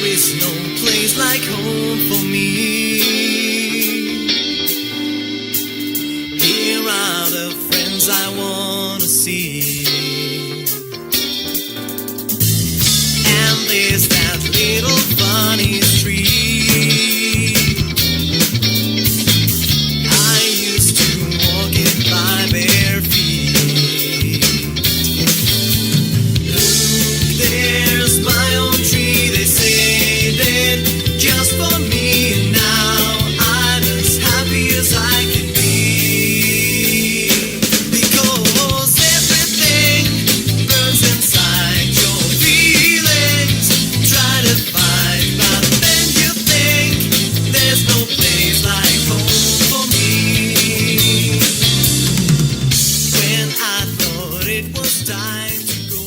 is no place like home for me. Here are the friends I wanna see. And there's that little funny street. I used to walk it by bare feet. Look, there's my own tree. They saved it just for me, and now I'm as happy as I can be. Because everything burns inside your feelings. Try to fight, but then you think there's no place like home for me. When I thought it was time to go.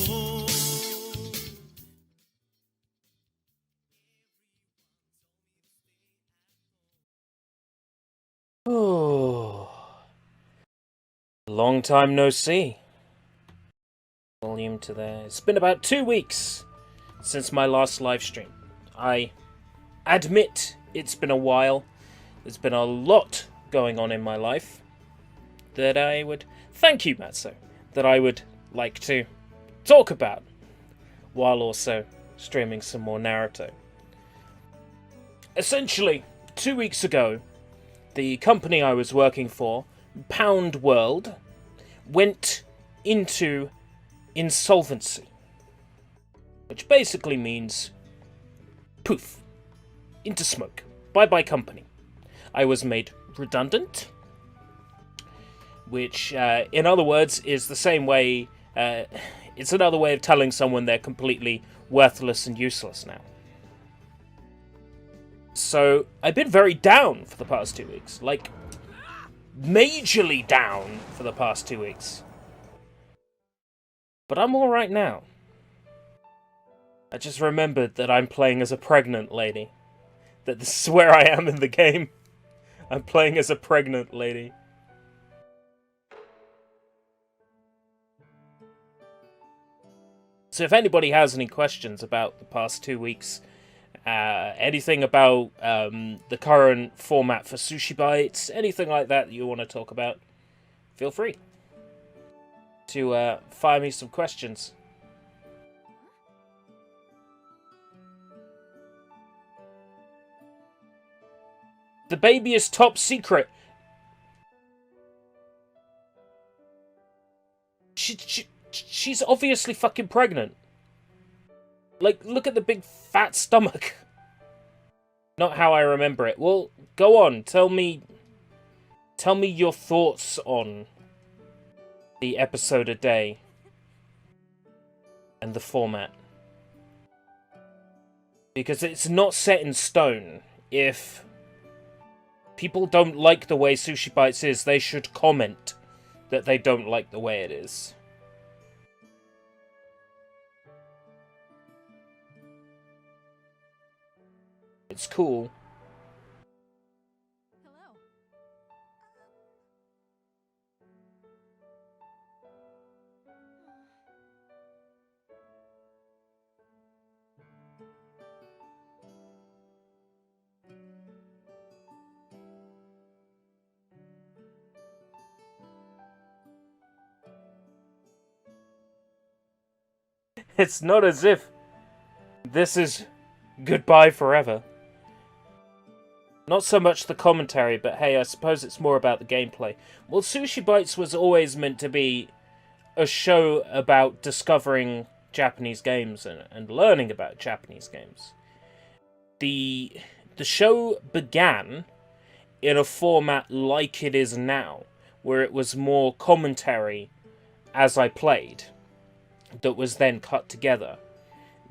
Oh, long time no see. Volume to there. It's been about 2 weeks since my last live stream. I admit it's been a while. There's been a lot going on in my life that I would, thank you Matzo, that I would like to talk about while also streaming some more Naruto. Essentially, 2 weeks ago, the company I was working for, Pound World, went into insolvency. Which basically means poof, into smoke. Bye-bye company. I was made redundant, which in other words is the same way, it's another way of telling someone they're completely worthless and useless now. So, I've been very down for the past 2 weeks. Like, majorly down for the past 2 weeks. But I'm alright now. I just remembered that I'm playing as a pregnant lady. That this is where I am in the game. I'm playing as a pregnant lady. So if anybody has any questions about the past 2 weeks, anything about the current format for SushiBites, anything like that you want to talk about, feel free to fire me some questions. The baby is top secret. She's obviously fucking pregnant. Like, look at the big fat stomach. Not how I remember it. Well, go on. Tell me your thoughts on the episode a day and the format. Because it's not set in stone. If people don't like the way SushiBites is, they should comment that they don't like the way it is. It's cool. Hello. It's not as if this is goodbye forever. Not so much the commentary, but hey, I suppose it's more about the gameplay. Well, SushiBites was always meant to be a show about discovering Japanese games and learning about Japanese games. The show began in a format like it is now, where it was more commentary as I played, that was then cut together.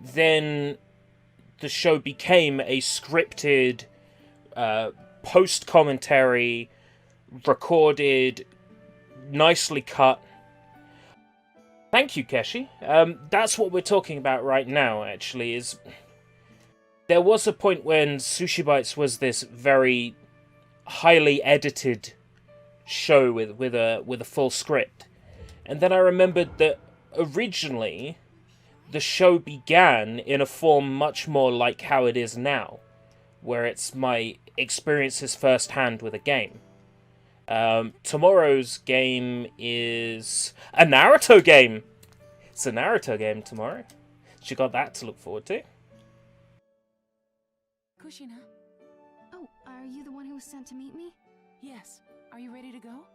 Then the show became a scripted post-commentary, recorded, nicely cut. Thank you, Keshi. That's what we're talking about right now, actually, is there was a point when SushiBites was this very highly edited show with a full script. And then I remembered that originally the show began in a form much more like how it is now, where it's my experiences firsthand with a game. Tomorrow's game is a Naruto game. It's a Naruto game tomorrow. So you got that to look forward to. Kushina? Oh, are you the one who was sent to meet me? Yes. Are you ready to go?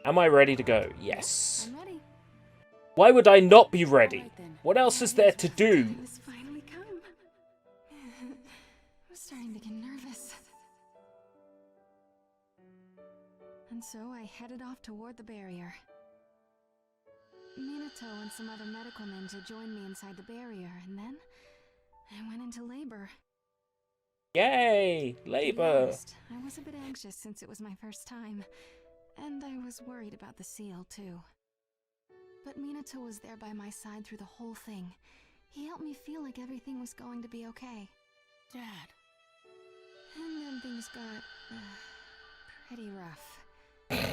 Am I ready to go? Yes. I'm ready. Why would I not be ready? Alright then. What else is there to do? Time has finally come. I'm starting to get nervous. And so I headed off toward the barrier. Minato and some other medical ninja joined me inside the barrier, and then I went into labor. Yay! To be Labor! honest, I was a bit anxious since it was my first time, and I was worried about the seal too. But Minato was there by my side through the whole thing. He helped me feel like everything was going to be okay. Dad. And then things got pretty rough.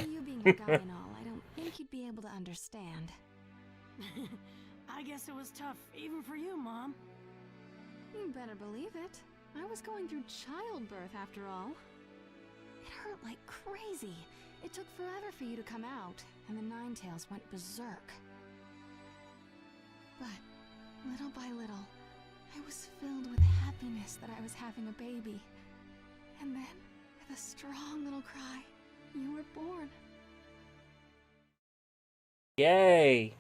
You being a guy and all, I don't think you'd be able to understand. I guess it was tough, even for you, Mom. You better believe it. I was going through childbirth after all. It hurt like crazy. It took forever for you to come out, and the Ninetales went berserk. But little by little, I was filled with happiness that I was having a baby. And then, with a strong little cry, you were born. Yay!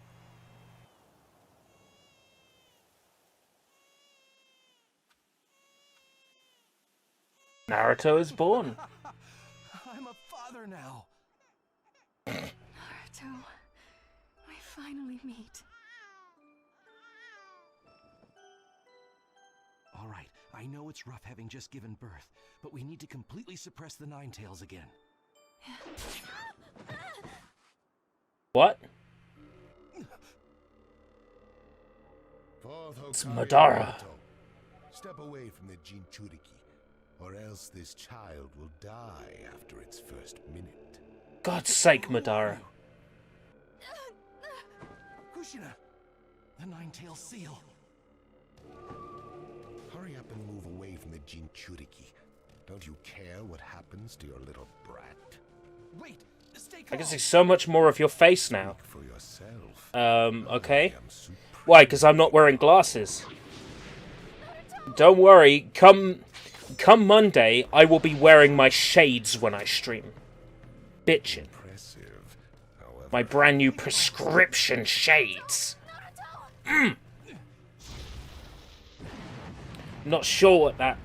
Naruto is born. I'm a father now. Naruto, we finally meet. All right, I know it's rough having just given birth, but we need to completely suppress the Ninetales again. What? It's Madara. Step away from the Jinchuriki, or else this child will die after its first minute. God's sake, Madara. Kushina, the Ninetale seal. Hurry up and move away from the Jinchuriki. Don't you care what happens to your little brat? Wait, stay calm. I can see so much more of your face now. For yourself. Okay. I am supreme. Why? Because I'm not wearing glasses. Don't worry, come Monday, I will be wearing my shades when I stream. Bitchin'. Impressive. However, My brand new prescription shades. Not sure what that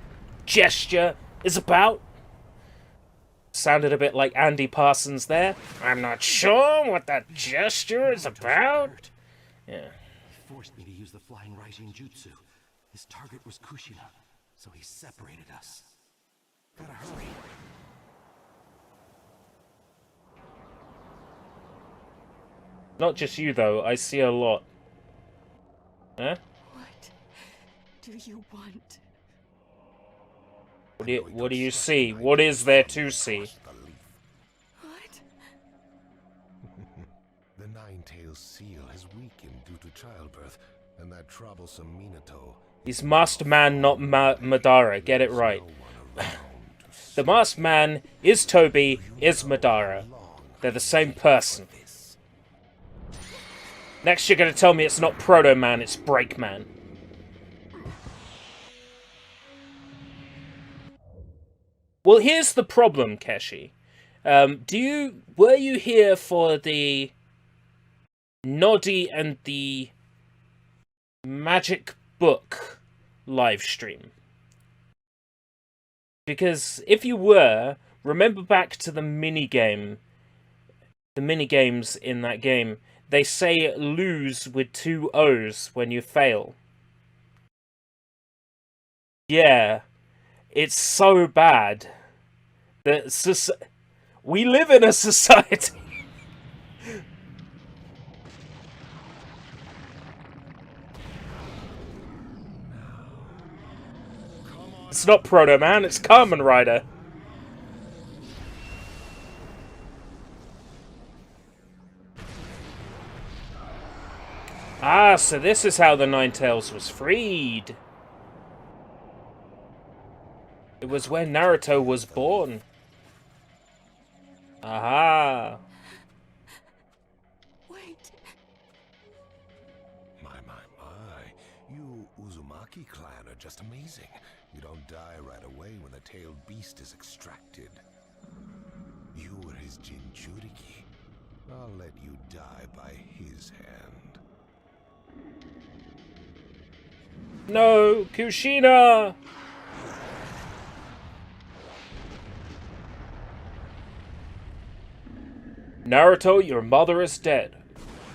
gesture is about. Sounded a bit like Andy Parsons there. I'm not sure what that gesture is about. Yeah. He forced me to use the flying rising jutsu. His target was Kushina, so he separated us. Gotta hurry. Not just you, though. I see a lot. Huh? What do you want? What do you see? What is there to see? What? the Ninetale seal has weakened due to childbirth, and that troublesome Minato. He's Masked Man, not Madara. Get it right. The Masked Man is Toby, is Madara. They're the same person. Next you're gonna tell me it's not Proto Man, it's Break Man. Well, here's the problem, Keshi. Were you here for the Noddy and the Magic Book live stream? Because if you were, remember back to the minigames in that game. They say lose with 2 O's when you fail. Yeah, it's so bad that we live in a society. It's not Proto Man, it's Kamen Rider. Ah, so this is how the Ninetales was freed. It was when Naruto was born. Aha. Wait. My. You Uzumaki clan are just amazing. You don't die right away when the tailed beast is extracted. You were his Jinchuriki. I'll let you die by his hand. No, Kushina! Naruto, your mother is dead.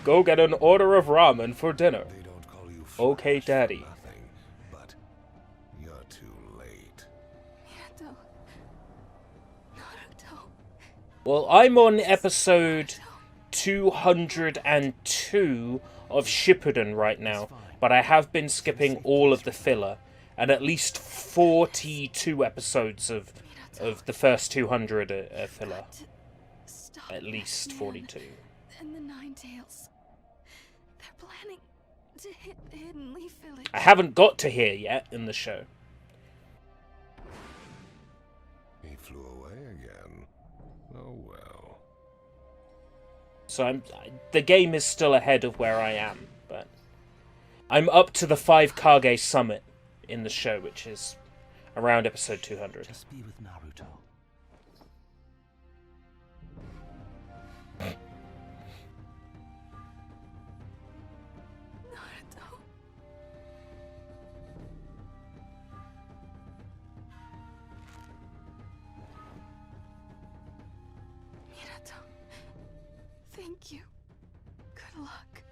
Go get an order of ramen for dinner. They don't call you Okay, Flash for Daddy. nothing, but you're too late. Minato. Naruto. Well, I'm on episode 202 of Shippuden right now, but I have been skipping all of the filler, and at least 42 episodes of the first 200 filler. Stop At least that 42. man and the Ninetales. They're planning to hit the Hidden Leaf Village. I haven't got to here yet in the show. He flew away again. Oh well. So the game is still ahead of where I am, but I'm up to the 5 Kage summit in the show, which is around episode 200. Just be with Naruto. Naruto. Minato. Thank you. Good luck.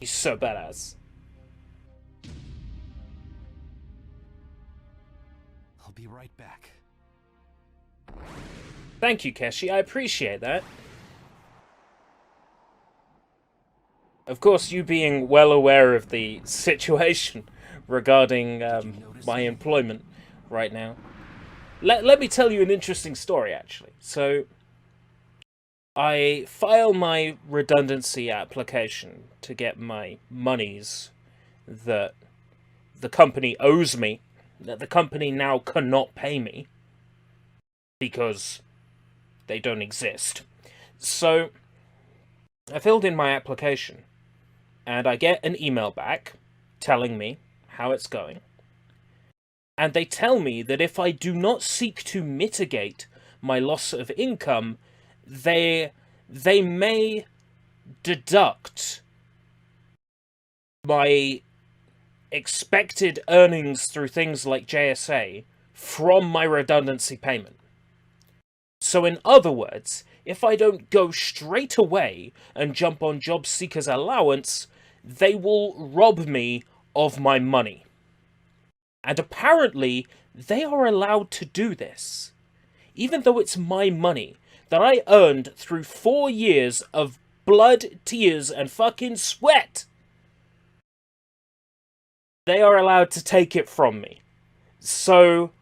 He's so badass. I'll be right back. Thank you, Keshi. I appreciate that. Of course, you being well aware of the situation regarding my employment right now. Let me tell you an interesting story, actually. So, I file my redundancy application to get my monies that the company owes me, that the company now cannot pay me, because they don't exist. So, I filled in my application, and I get an email back telling me how it's going. And they tell me that if I do not seek to mitigate my loss of income, they may deduct my expected earnings through things like JSA from my redundancy payment. So in other words, if I don't go straight away and jump on job seeker's allowance, they will rob me of my money. And apparently, they are allowed to do this, even though it's my money that I earned through 4 years of blood, tears, and fucking sweat. They are allowed to take it from me. So,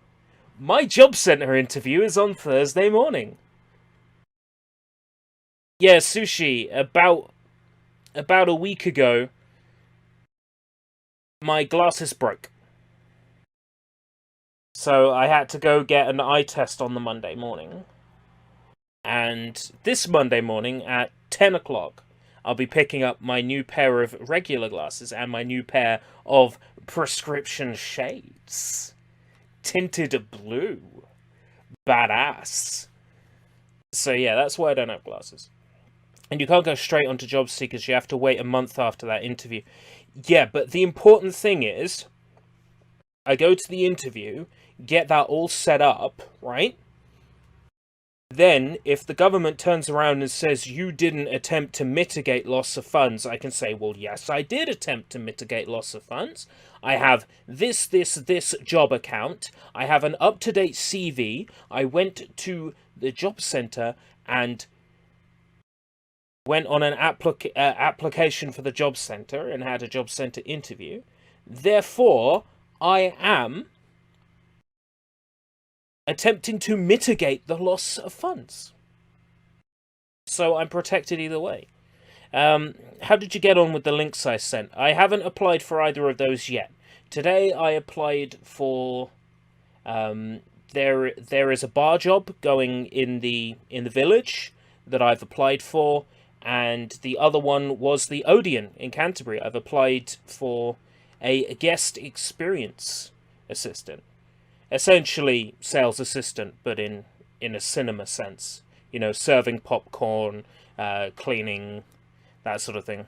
my job center interview is on Thursday morning. Yeah, Sushi, about a week ago, my glasses broke. So I had to go get an eye test on the Monday morning. And this Monday morning at 10 o'clock, I'll be picking up my new pair of regular glasses and my new pair of prescription shades. Tinted blue. Badass. So yeah, that's why I don't have glasses. And you can't go straight onto job seekers, you have to wait a month after that interview. Yeah, but the important thing is, I go to the interview, get that all set up, right? Then, if the government turns around and says you didn't attempt to mitigate loss of funds, I can say, well, yes, I did attempt to mitigate loss of funds. I have this job account. I have an up-to-date CV. I went to the job center and went on an application for the job center and had a job center interview. Therefore, I am attempting to mitigate the loss of funds. so I'm protected either way. How did you get on with the links I sent? I haven't applied for either of those yet. Today I applied for... there is a bar job going in the village that I've applied for, and the other one was the Odeon in Canterbury. I've applied for a guest experience assistant. Essentially sales assistant, but in a cinema sense. You know, serving popcorn, cleaning, that sort of thing.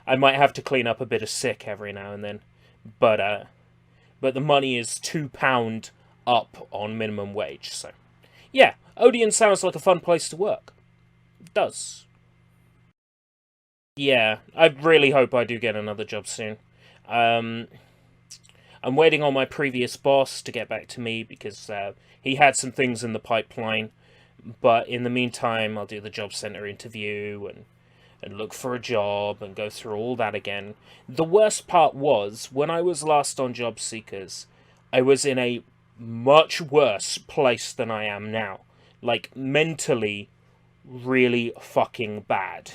I might have to clean up a bit of sick every now and then, but the money is £2 up on minimum wage, so... Yeah, Odeon sounds like a fun place to work. It does. Yeah, I really hope I do get another job soon. I'm waiting on my previous boss to get back to me, because he had some things in the pipeline, but in the meantime, I'll do the job centre interview, and look for a job, and go through all that again. The worst part was, when I was last on Job Seekers, I was in a much worse place than I am now. Like, mentally, really fucking bad.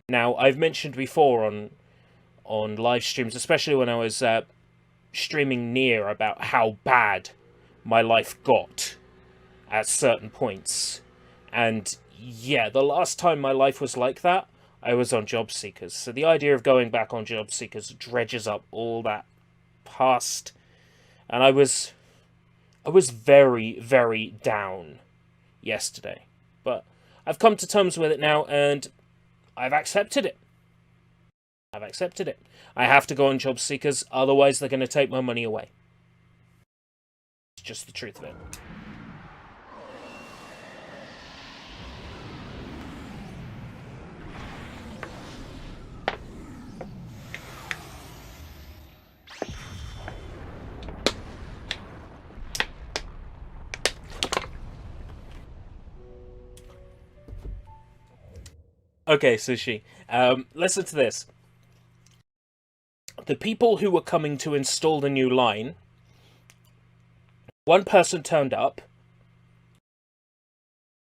Now, I've mentioned before on live streams, especially when I was streaming near, about how bad my life got at certain points. And yeah, the last time my life was like that, I was on Job Seekers. So the idea of going back on Job Seekers dredges up all that past. And I was very, very down yesterday. But I've come to terms with it now, and I've accepted it. I've accepted it. I have to go on Job Seekers, otherwise they're going to take my money away. It's just the truth of it. Okay, Sushi. Listen to this. The people who were coming to install the new line, one person turned up,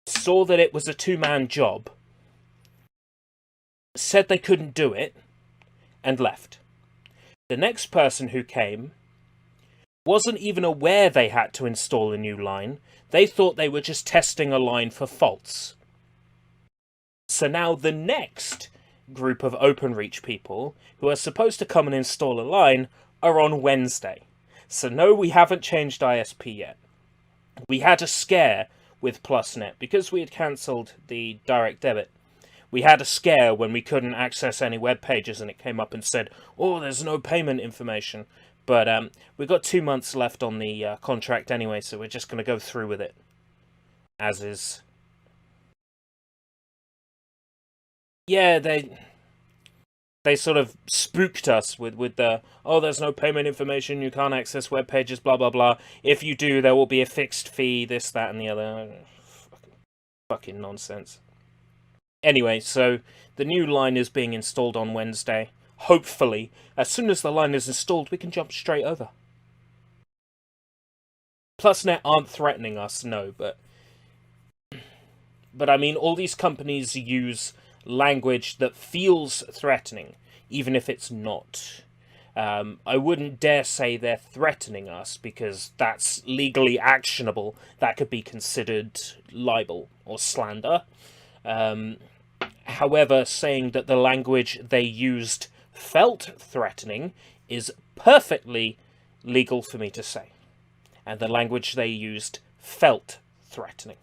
saw that it was a two-man job, said they couldn't do it, and left. The next person who came wasn't even aware they had to install a new line. They thought they were just testing a line for faults. So now the next group of OpenReach people who are supposed to come and install a line are on Wednesday. So no, we haven't changed ISP yet. We had a scare with PlusNet because we had cancelled the direct debit. We had a scare when we couldn't access any web pages and it came up and said, oh, there's no payment information. But we've got 2 months left on the contract anyway, so we're just going to go through with it as is. Yeah, they sort of spooked us with the, oh, there's no payment information, you can't access web pages, blah, blah, blah. If you do, there will be a fixed fee, this, that, and the other. Fucking nonsense. Anyway, so the new line is being installed on Wednesday. Hopefully, as soon as the line is installed, we can jump straight over. PlusNet aren't threatening us, no, but I mean, all these companies use language that feels threatening, even if it's not. I wouldn't dare say they're threatening us, because that's legally actionable. That could be considered libel or slander. However, saying that the language they used felt threatening is perfectly legal for me to say. And the language they used felt threatening.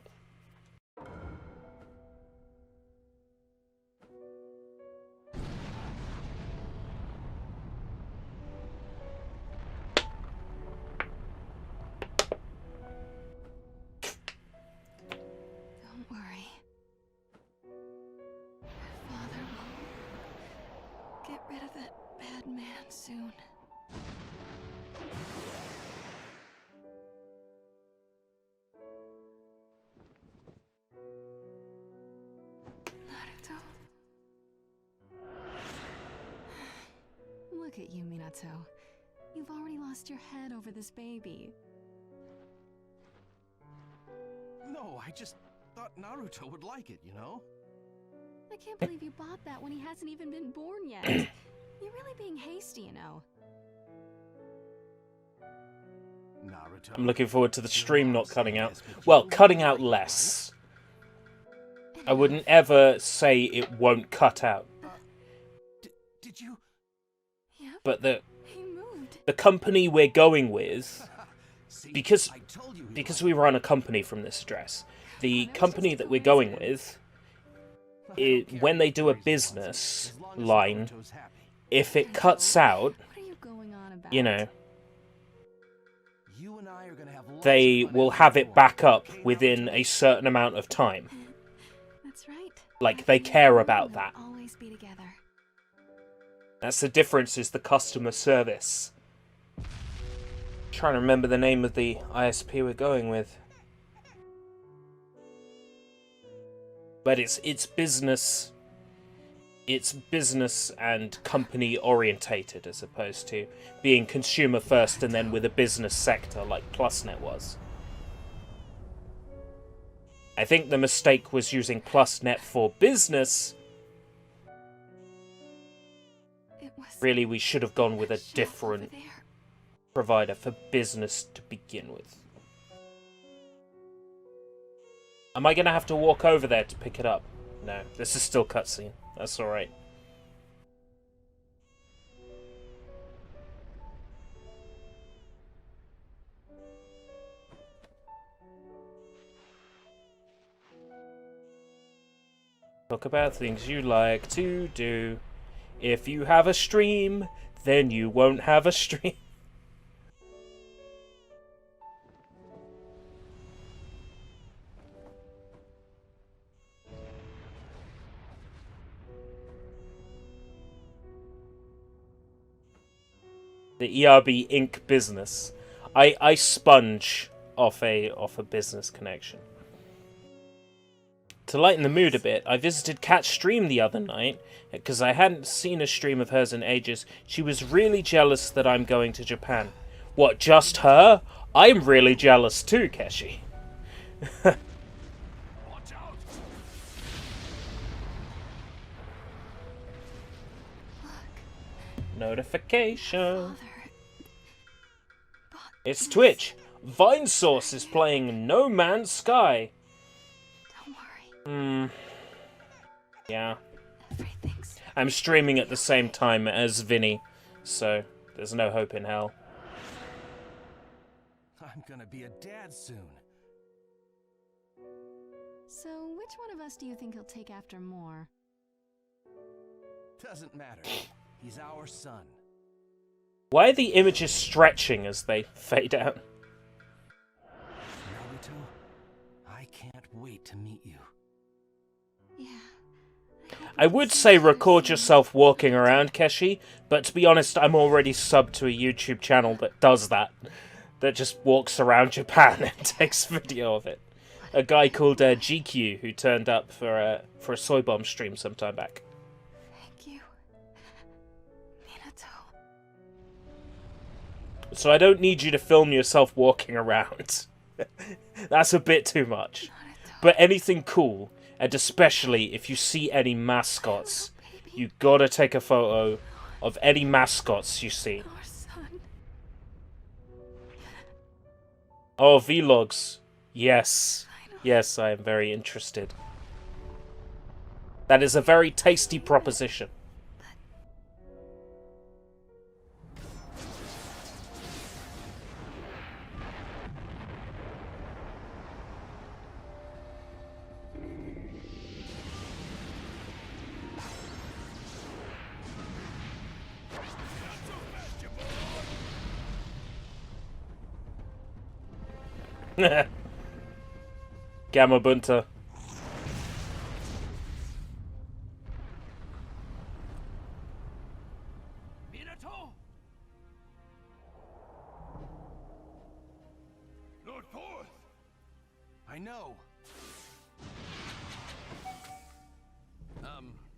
Don't worry. Your father will get rid of that bad man soon. Naruto. Look at you, Minato. You've already lost your head over this baby. No, I just thought Naruto would like it, you know? I can't believe you bought that when he hasn't even been born yet. You're really being hasty, you know. Naruto. I'm looking forward to the stream not cutting out. Well, cutting out less. I wouldn't ever say it won't cut out. Did you? Yep, But he moved. the company we're going with, See, because I told you he because lied. we run a company from this address, the company that we're going with, I don't care when they do a what Paris wants, business as long as line, Naruto's happy. if it cuts out, What are you going on about? you know, You and I are gonna have lots they of fun will as have we it go back on. up Okay, within Naruto? a certain amount of time. That's right. Like, they care about that. We'll always be together. That's the difference, is the customer service. Trying to remember the name of the ISP we're going with. But it's business. It's business and company orientated, as opposed to being consumer first and then with a business sector like PlusNet was. I think the mistake was using PlusNet for business. It was Really, we should have gone with a shelf different over there. provider for business to begin with. Am I going to have to walk over there to pick it up? No, this is still cutscene. That's alright. Talk about things you like to do. If you have a stream, then you won't have a stream. The ERB Inc. business. I sponge off a business connection. To lighten the mood a bit, I visited Kat's stream the other night, because I hadn't seen a stream of hers in ages. She was really jealous that I'm going to Japan. What, just her? I'm really jealous too, Keshi. Watch out! Notification. Father. It's Twitch. Vinesource is playing No Man's Sky. Don't worry. Yeah. Everything's I'm streaming at the same time as Vinny, so there's no hope in hell. I'm gonna be a dad soon. So, which one of us do you think he'll take after more? Doesn't matter. He's our son. Why are the images stretching as they fade out? Naruto, I can't wait to meet you. Yeah. I would say record yourself walking around, Keshi, but to be honest, I'm already subbed to a YouTube channel that does that. That just walks around Japan and takes video of it. A guy called GQ, who turned up for a Soy Bomb stream some time back. Thank you. Minato. So I don't need you to film yourself walking around. That's a bit too much. Minato. But anything cool, and especially if you see any mascots, Baby. you gotta take a photo of any mascots you see. Our son. Oh, vlogs. Yes. Finally. Yes, I am very interested. That is a very tasty proposition. Gamma Bunta. Minato! Lord Forth! I know.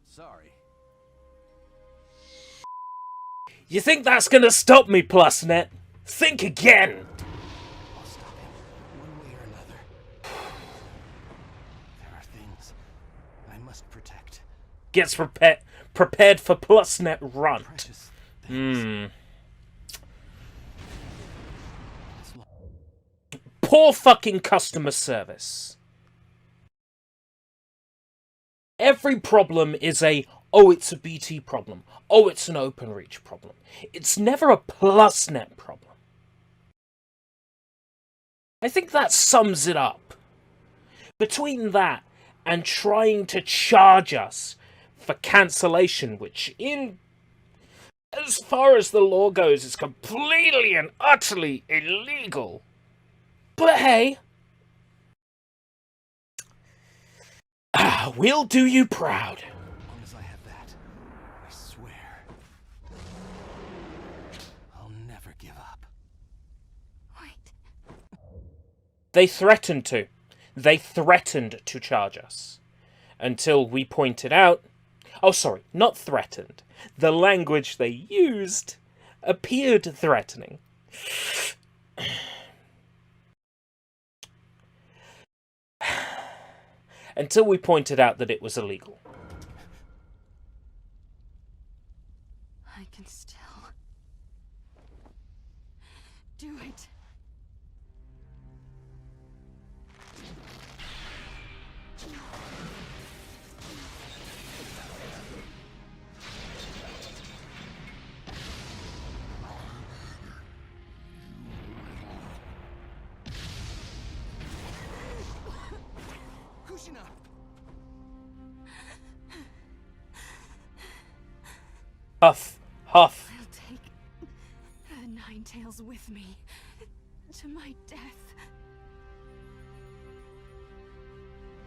Sorry. You think that's gonna stop me, PlusNet? Think again! I'll stop him, one way or another. There are things I must protect. gets prepared for plusnet runt. Precious things. Poor fucking customer service. Every problem is oh, it's a BT problem. Oh, it's an OpenReach problem. It's never a plusnet problem. I think that sums it up. Between that and trying to charge us for cancellation, which as far as the law goes, is completely and utterly illegal. But hey, we'll do you proud. As long as I have that, I swear, I'll never give up. Wait. They threatened to. They threatened to charge us. Until we pointed out... Oh, sorry, not threatened. The language they used appeared threatening. Until we pointed out that it was illegal. I can still do it. Kushina! Huff, huff. I'll take the Nine Tails with me to my death.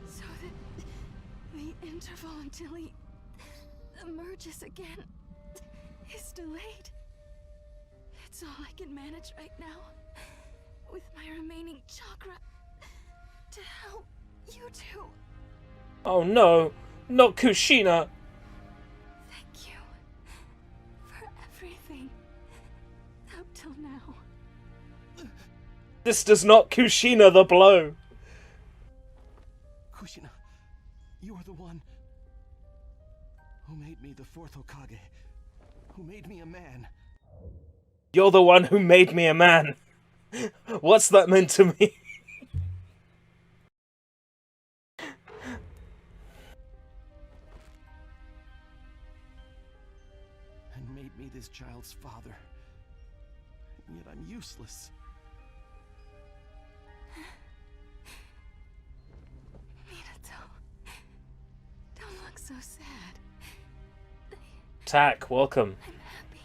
So that the interval until he emerges again is delayed. It's all I can manage right now, with my remaining chakra, to help you two. Oh no, not Kushina. Thank you for everything up till now. This does not Kushina the blow. Kushina, you are the one who made me the fourth Hokage, who made me a man. You're the one who made me a man. What's that meant to me? And made me this child's father. And yet I'm useless. Minato, don't look so sad. Tak, welcome. I'm happy.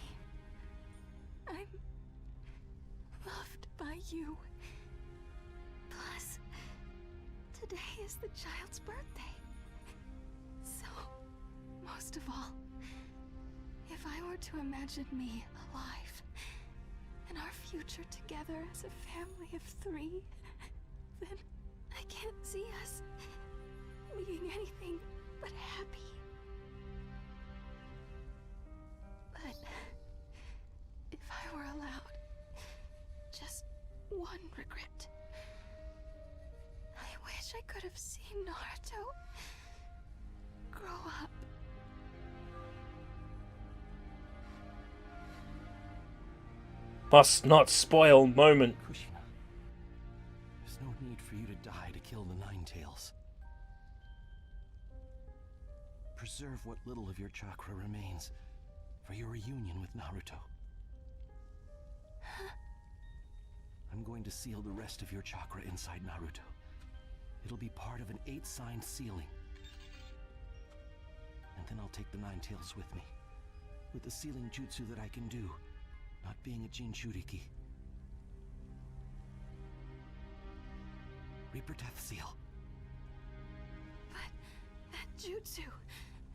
I'm loved by you. Plus, today is the child's birthday. So, most of all, if I were to imagine me alive, and our future together as a family of 3, then I can't see us being anything but happy. But if I were allowed just one regret, I wish I could have seen Naruto grow up. Must not spoil moment. Kushina, there's no need for you to die to kill the Nine Tails. Preserve what little of your chakra remains for your reunion with Naruto. I'm going to seal the rest of your chakra inside Naruto. It'll be part of an 8-sign sealing. And then I'll take the Nine Tails with me, with the sealing jutsu that I can do, not being a Jinchuriki. Reaper Death Seal. But that jutsu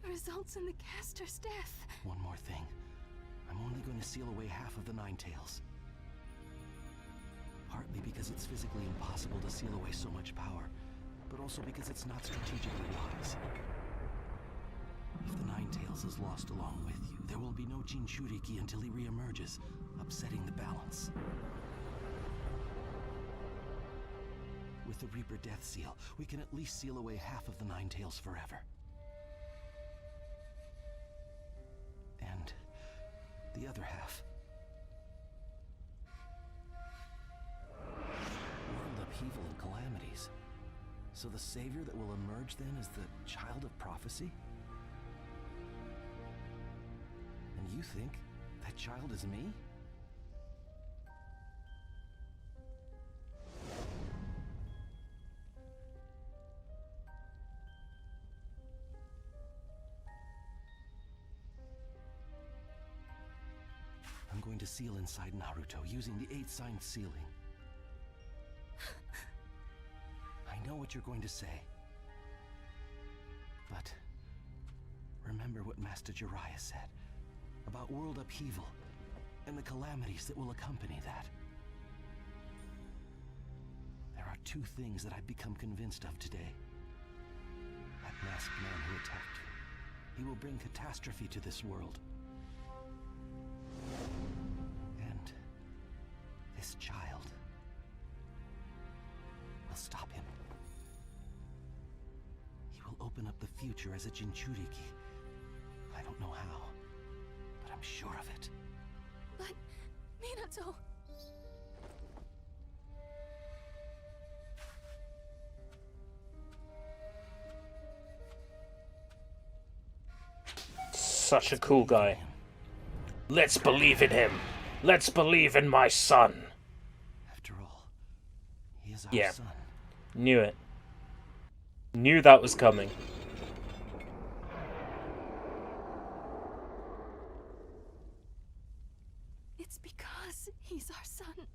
results in the caster's death. One more thing. I'm only going to seal away half of the Nine Tails. Partly because it's physically impossible to seal away so much power, but also because it's not strategically wise. If the Nine Tails is lost along with you, there will be no Jinchuriki until he reemerges, upsetting the balance. With the Reaper Death Seal, we can at least seal away half of the Nine Tails forever. other half. World upheaval and calamities. So the savior that will emerge then is the child of prophecy? And you think that child is me? I'm going to seal inside Naruto using the 8-sign sealing. I know what you're going to say. But remember what Master Jiraiya said about world upheaval and the calamities that will accompany that. There are two things that I've become convinced of today. That masked man who attacked you, he will bring catastrophe to this world. And this child will stop him. He will open up the future as a Jinchuriki. I don't know how, but I'm sure of it. But, Minato... Such a cool guy. Let's believe in him. Let's believe in my son. After all, he is our Yeah. son. Knew it. Knew that was coming. It's because he's our son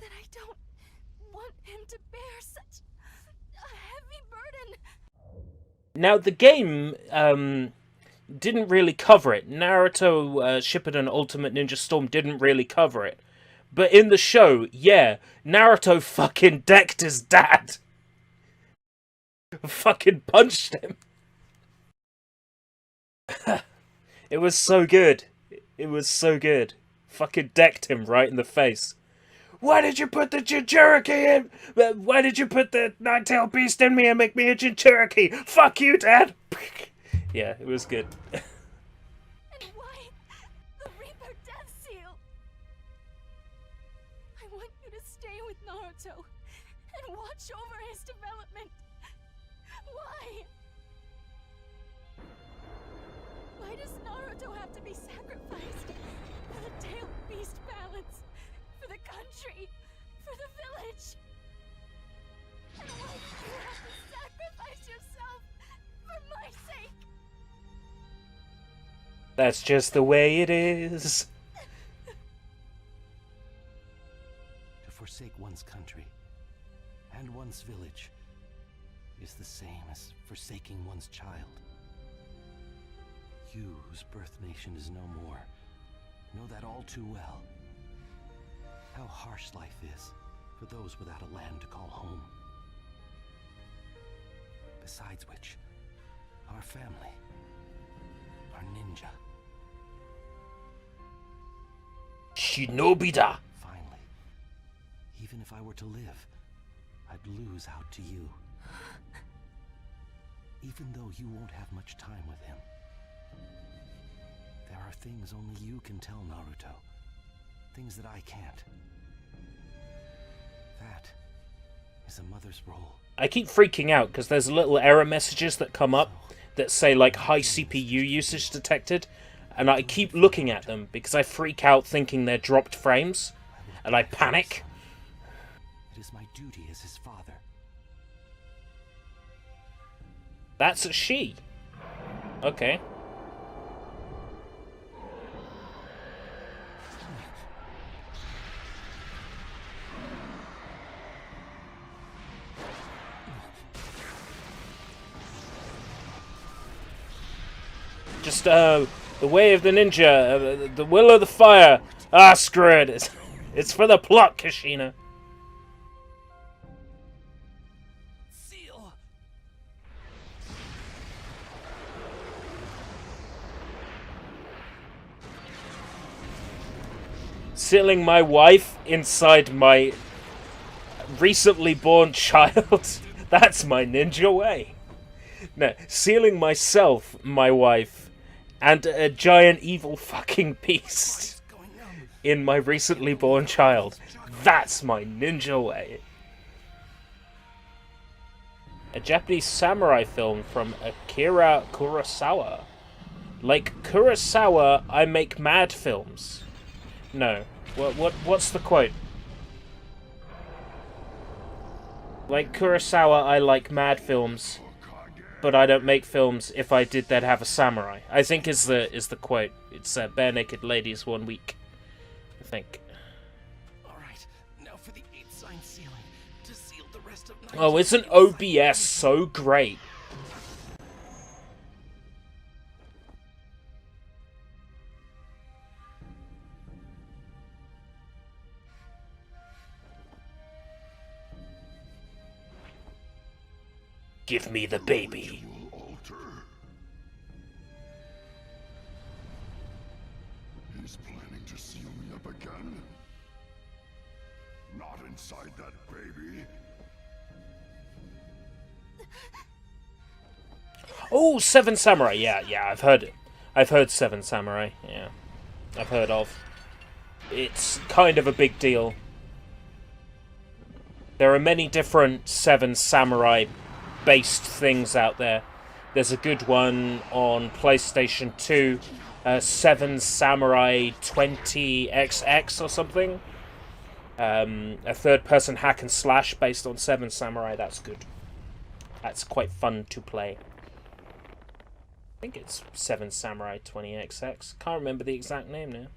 that I don't want him to bear such a heavy burden. Now, the game didn't really cover it. Naruto Shippuden Ultimate Ninja Storm didn't really cover it. But in the show, yeah, Naruto fucking decked his dad. Fucking punched him. It was so good. It was so good. Fucking decked him right in the face. Why did you put the Jinchuriki in? Why did you put the nine-tailed beast in me and make me a Jinchuriki? Fuck you, Dad! Yeah, it was good. And why the Reaper Death Seal? I want you to stay with Naruto and watch over his development. Why? Why does Naruto have to be sacrificed for the tailed beast balance? For the country? For the village? And why do you have to sacrifice yourself for my sake? That's just the way it is. To forsake one's country and one's village is the same as forsaking one's child. You, whose birth nation is no more, know that all too well. How harsh life is for those without a land to call home. Besides which, our family, our ninja. Shinobida. Finally, even if I were to live, I'd lose out to you. Even though you won't have much time with him. There are things only you can tell Naruto. Things that I can't. That is a mother's role. I keep freaking out because there's little error messages that come up that say like high CPU usage detected, and I keep looking at them because I freak out thinking they're dropped frames, and I panic. It is my duty as his father. That's a she. Okay. Just, the way of the ninja, the will of the fire. Ah, screw it. It's for the plot, Kushina. Seal! Sealing my wife inside my recently born child. That's my ninja way. No, sealing myself, my wife, and a giant evil fucking beast in my recently born child. That's my ninja way. A Japanese samurai film from Akira Kurosawa. Like Kurosawa, I make mad films. No. What's the quote? Like Kurosawa, I like mad films, but I don't make films. If I did, they'd have a samurai. I think is the quote. It's Bare Naked Ladies 1 week. I think. All right, now for the 8-sign sealing to seal the rest of night. Oh, isn't OBS so great? Give me the baby. He's planning to seal me up again. Not inside that baby. Oh, Seven Samurai. Yeah, I've heard it. I've heard Seven Samurai. Yeah, I've heard of. It's kind of a big deal. There are many different Seven Samurai based things out there. There's a good one on PlayStation 2, Seven Samurai 20XX or something. A third-person hack and slash based on Seven Samurai. That's good. That's quite fun to play. I think it's Seven Samurai 20XX. Can't remember the exact name now.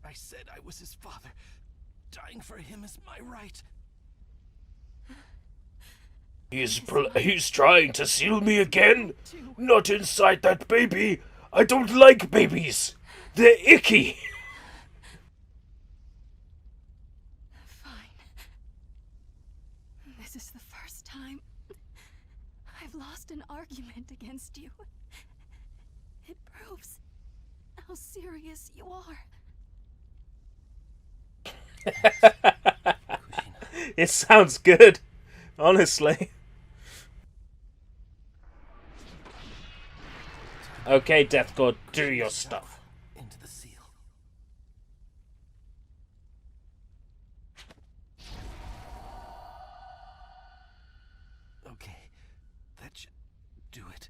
I said I was his father. Dying for him is my right. He's trying to seal me again? Not inside that baby! I don't like babies! They're icky! Fine. This is the first time I've lost an argument against you. It proves how serious you are. It sounds good, honestly. Okay, Death God, do your stuff. Into the seal. Okay, that should do it.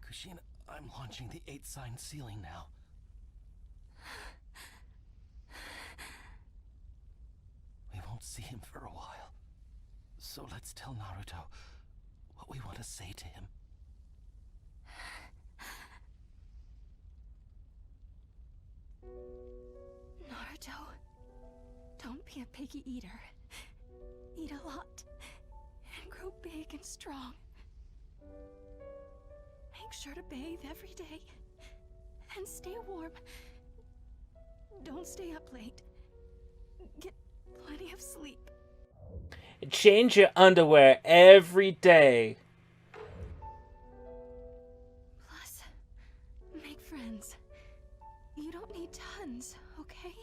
Kushina, I'm launching the 8-sign sealing now. We won't see him for a while. So let's tell Naruto what we want to say to him. Naruto, don't be a picky eater. Eat a lot and grow big and strong. Make sure to bathe every day and stay warm. Don't stay up late. Get plenty of sleep. Change your underwear every day. Plus, make friends. You don't need tons, okay?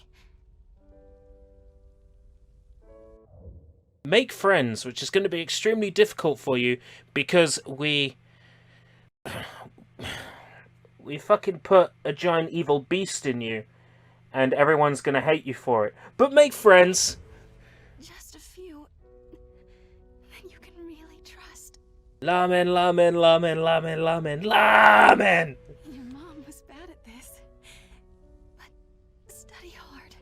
Make friends, which is going to be extremely difficult for you because we fucking put a giant evil beast in you and everyone's going to hate you for it. But make friends. Just a few that you can really trust. Lamen, lamen, lamen, lamen, lamen, lamen! Your mom was bad at this, but study hard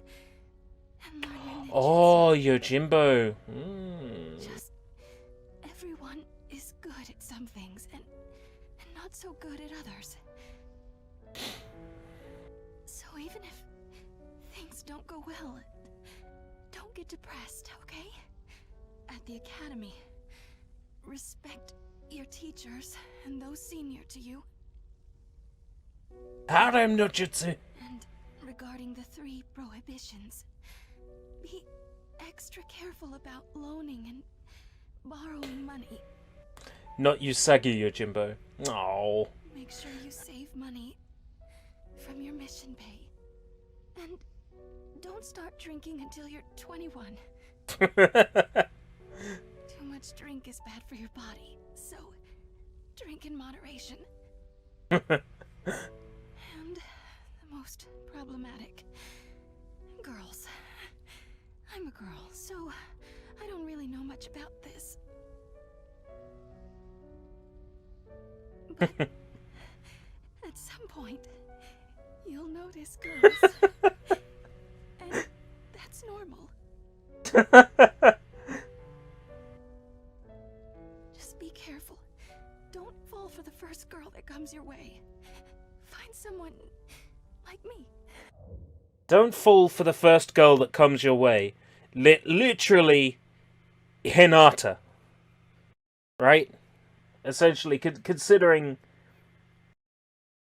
and learn your ninjutsu. Oh, Yojimbo. Just everyone is good at some things and not so good at others. So even if things don't go well, don't get depressed, okay? At the academy, respect your teachers and those senior to you. Harem no jutsu. And regarding the 3 prohibitions, be extra careful about loaning and borrowing money. Not Usagi Yojimbo. Oh. Make sure you save money from your mission pay. And don't start drinking until you're 21. Too much drink is bad for your body, so drink in moderation. And the most problematic, girls. I'm a girl, so I don't really know much about this. But at some point, you'll notice girls. And that's normal. Just be careful. Don't fall for the first girl that comes your way. Find someone like me. Don't fall for the first girl that comes your way. Literally, Hinata. Right? Essentially, considering...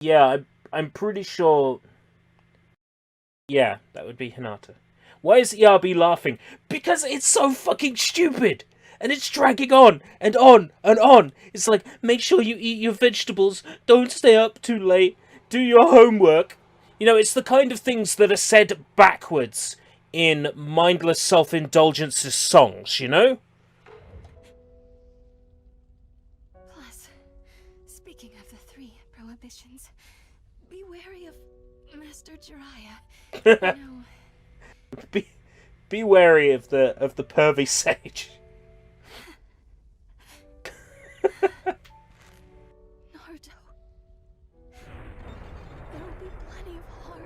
Yeah, I'm pretty sure... Yeah, that would be Hinata. Why is ERB laughing? Because it's so fucking stupid! And it's dragging on, and on, and on! It's like, make sure you eat your vegetables, don't stay up too late, do your homework. You know, it's the kind of things that are said backwards in mindless self-indulgence's songs, you know? Plus, speaking of the 3 prohibitions, be wary of Master Jiraiya. You know, be wary of the pervy sage. Naruto. There will be plenty of hard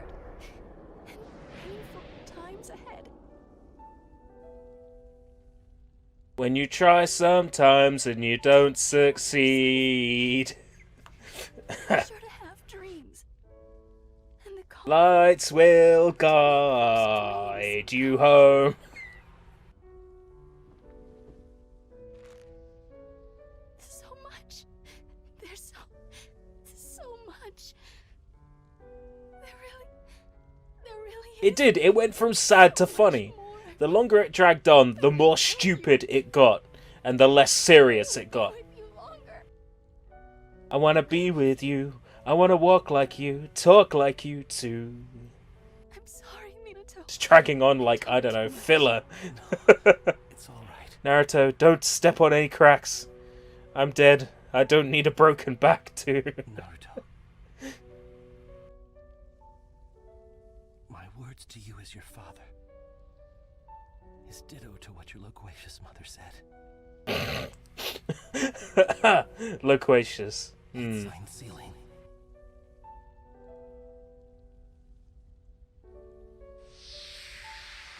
and painful times ahead. When you try sometimes and you don't succeed. Be sure to have dreams. And the Lights will guide you home. So much. There's so much. There really It did. It went from sad to funny. The longer it dragged on, the more stupid it got, and the less serious it got. I want to be with you. I want to walk like you, talk like you too. I'm sorry, Minato. It's dragging on like, I don't know, filler. It's all right. Naruto, don't step on any cracks. I'm dead. I don't need a broken back too. Naruto. My words to you as your father is ditto to what your loquacious mother said. Loquacious. Sign sealing.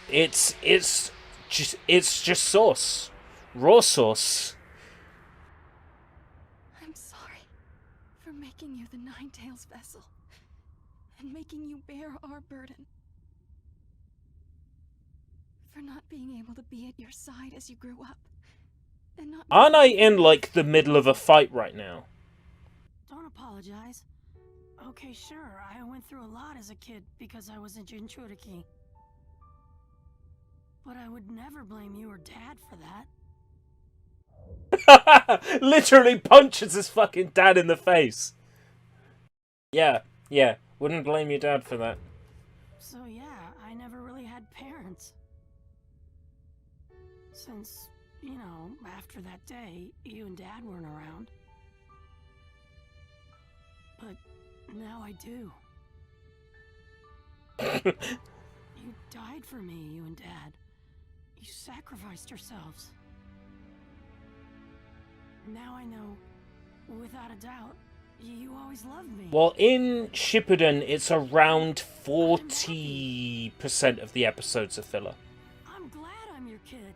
It's just sauce. Raw sauce. I'm sorry for making you the Nine-Tails vessel and making you bear our burden. For not being able to be at your side as you grew up. And not Aren't I in, like, the middle of a fight right now? Don't apologize. Okay, sure, I went through a lot as a kid because I was in Jinchuriki. But I would never blame you or Dad for that. Literally punches his fucking dad in the face. Yeah. Wouldn't blame your dad for that. So yeah, I never really had parents. Since, you know, after that day, you and Dad weren't around. But now I do. You died for me, you and Dad. You sacrificed yourselves. Now I know, without a doubt, you always loved me. Well, in Shippuden, it's around 40% of the episodes are filler. I'm glad I'm your kid.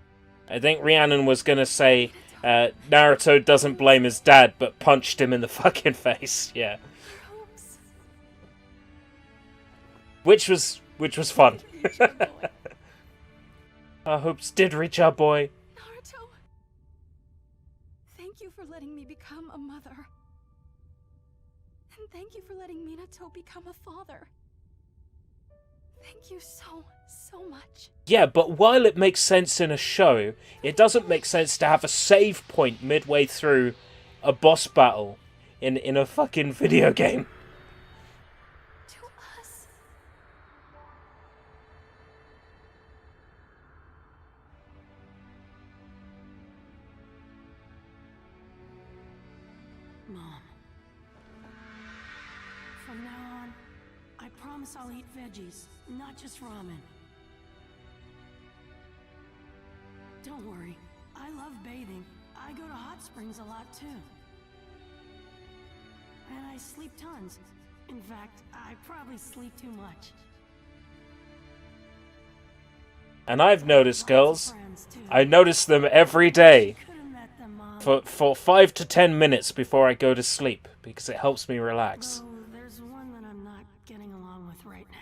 I think Rhiannon was going to say Naruto doesn't blame his dad, but punched him in the fucking face. Yeah. Which was fun. Our hopes did reach our boy. Naruto, thank you for letting me become a mother. And thank you for letting Minato become a father. Thank you so much. Yeah, but while it makes sense in a show, it doesn't make sense to have a save point midway through a boss battle in a fucking video game. To us. promise I'll eat veggies, not just ramen. Don't worry, I love bathing. I go to hot springs a lot too. And I sleep tons. In fact, I probably sleep too much. And I've noticed, girls, I notice them every day for 5 to 10 minutes before I go to sleep, because it helps me relax. Though there's one that I'm not getting along with right now.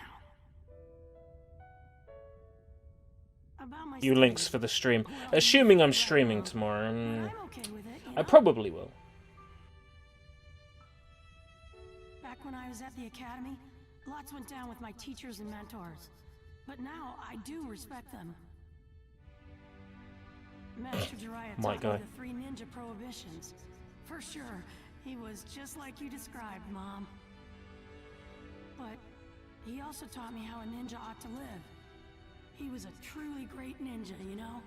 About my You links for the stream. Well, Assuming I'm yeah, streaming well, tomorrow. but I'm okay with it, you I know? probably will. Back when I was at the academy, lots went down with my teachers and mentors. But now I do respect them. Master Jiraiya My taught guy. me the 3 ninja prohibitions. For sure, he was just like you described, Mom. But he also taught me how a ninja ought to live. He was a truly great ninja, you know?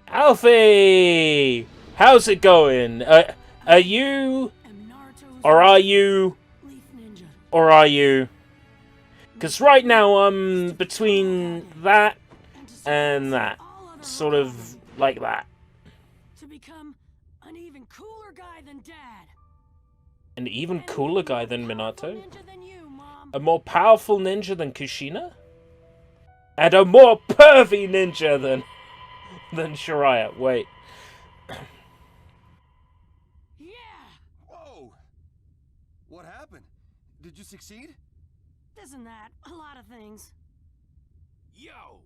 Alfie! How's it going? Are you... And Naruto's Or are you... Leaf Ninja. Or are you... Because right now I'm between that and that. Sort of like that. To become an even cooler guy than Dad. An even cooler guy than Minato? Ninja than you, Mom. A more powerful ninja than Kushina? And a more pervy ninja than Jiraiya. Wait. Yeah! Whoa! What happened? Did you succeed? This and that. A lot of things. Yo!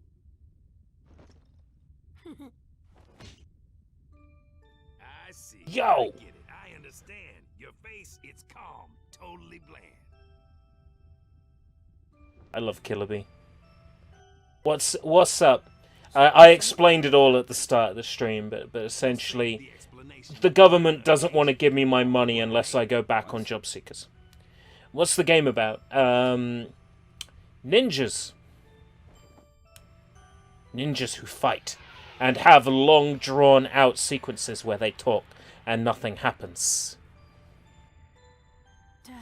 I see. Yo! I get it. I understand. Your face, it's calm. Totally bland. I love Killer Bee. What's up? I explained it all at the start of the stream, but essentially, the government doesn't want to give me my money unless I go back on job seekers. What's the game about? Ninjas. Ninjas who fight and have long drawn out sequences where they talk and nothing happens. Dad.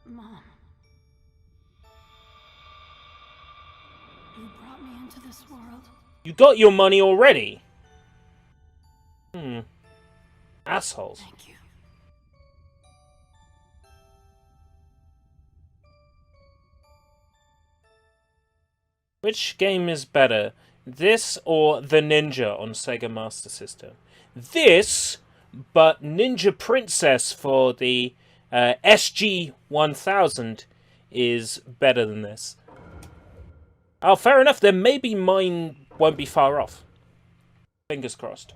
Mom. You brought me into this world. You got your money already? Assholes. Thank you. Which game is better? This or The Ninja on Sega Master System? This, but Ninja Princess for the SG-1000 is better than this. Oh, fair enough. Then maybe mine won't be far off. Fingers crossed.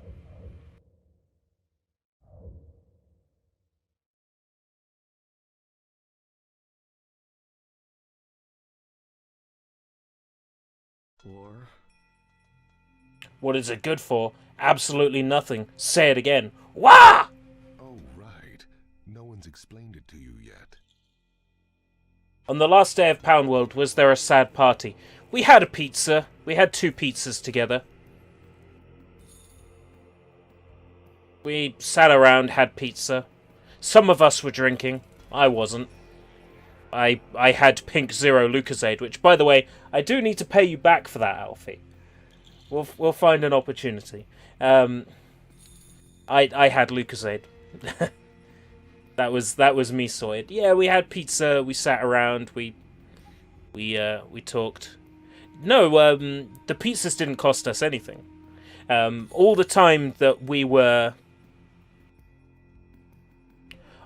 War? What is it good for? Absolutely nothing. Say it again. Wah! Oh, right. No one's explained it to you yet. On the last day of Pound World, was there a sad party? We had a pizza. We had 2 pizzas together. We sat around, had pizza. Some of us were drinking. I wasn't. I had Pink Zero Lucozade, which, by the way, I do need to pay you back for that, Alfie. We'll find an opportunity. I had Lucozade. That was me sorted. Yeah, we had pizza. We sat around. We talked. No, the pizzas didn't cost us anything. All the time that we were.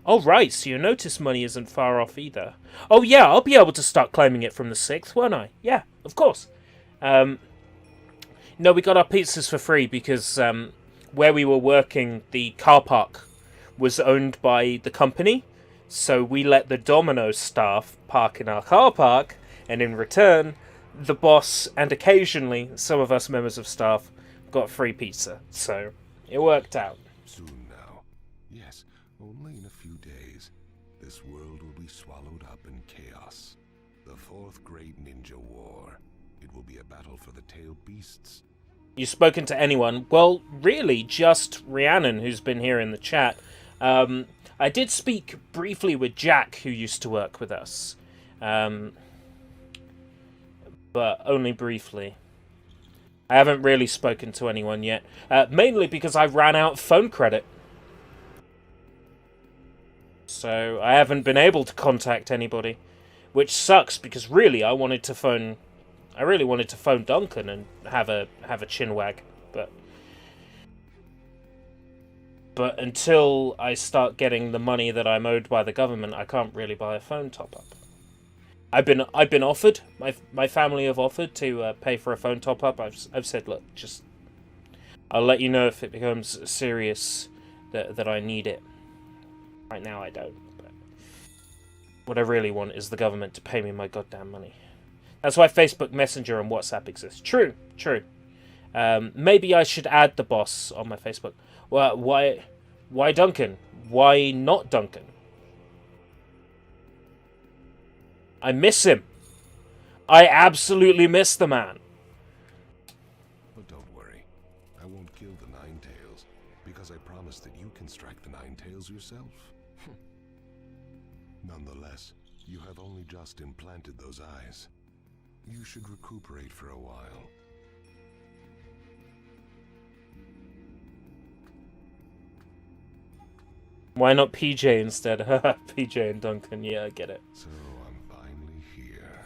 Oh right, so your notice money isn't far off either. Oh yeah, I'll be able to start claiming it from the 6th, won't I? Yeah, of course. No, we got our pizzas for free because where we were working, the car park was owned by the company. So we let the Domino's staff park in our car park, and in return, the boss and occasionally some of us members of staff got free pizza. So it worked out. Soon now. Yes, only in a few days. This world will be swallowed up in chaos. The 4th Great Ninja War. It will be a battle for the tailed beasts. You spoken to anyone? Well, really, just Rhiannon, who's been here in the chat. I did speak briefly with Jack, who used to work with us. but only briefly. I haven't really spoken to anyone yet, mainly because I ran out of phone credit. So I haven't been able to contact anybody, which sucks because really I really wanted to phone Duncan and have a chinwag, but until I start getting the money that I'm owed by the government, I can't really buy a phone top up. I've been offered. My family have offered to pay for a phone top up. I've said, look, just I'll let you know if it becomes serious that I need it. Right now I don't. But what I really want is the government to pay me my goddamn money. That's why Facebook Messenger and WhatsApp exist. True. Maybe I should add the boss on my Facebook. Well, why Duncan? Why not Duncan? I miss him. I absolutely miss the man. But don't worry. I won't kill the Ninetales, because I promise that you can strike the Ninetales yourself. Nonetheless, you have only just implanted those eyes. You should recuperate for a while. Why not PJ instead? PJ and Duncan, yeah, I get it. So I'm finally here.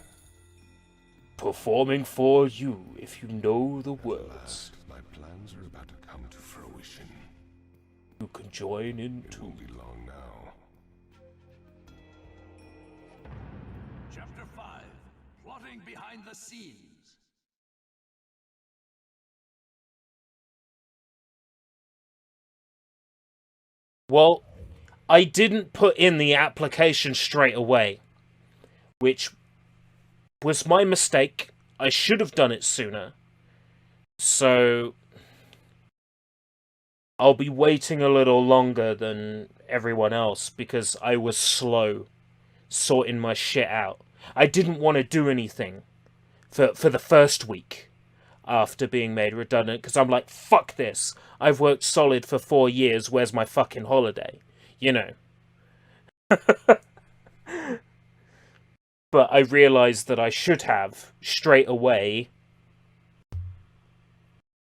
Performing for you, if you know the words. Last, my plans are about to come to fruition. You can join in It too. won't be long now. Chapter 5. Plotting behind the scenes. Well, I didn't put in the application straight away, which was my mistake. I should have done it sooner. So I'll be waiting a little longer than everyone else because I was slow sorting my shit out. I didn't want to do anything for the first week after being made redundant because I'm like, fuck this. I've worked solid for 4 years. Where's my fucking holiday? You know. But I realized that I should have, straight away,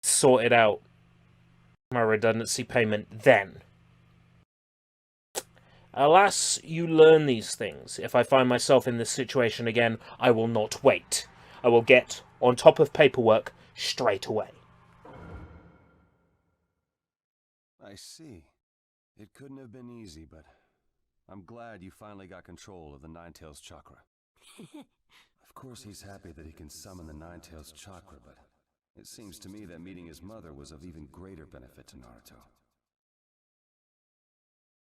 sorted out my redundancy payment then. Alas, you learn these things. If I find myself in this situation again, I will not wait. I will get on top of paperwork straight away. I see. It couldn't have been easy, but I'm glad you finally got control of the Ninetales chakra. Of course he's happy that he can summon the Ninetales chakra, but it seems to me that meeting his mother was of even greater benefit to Naruto.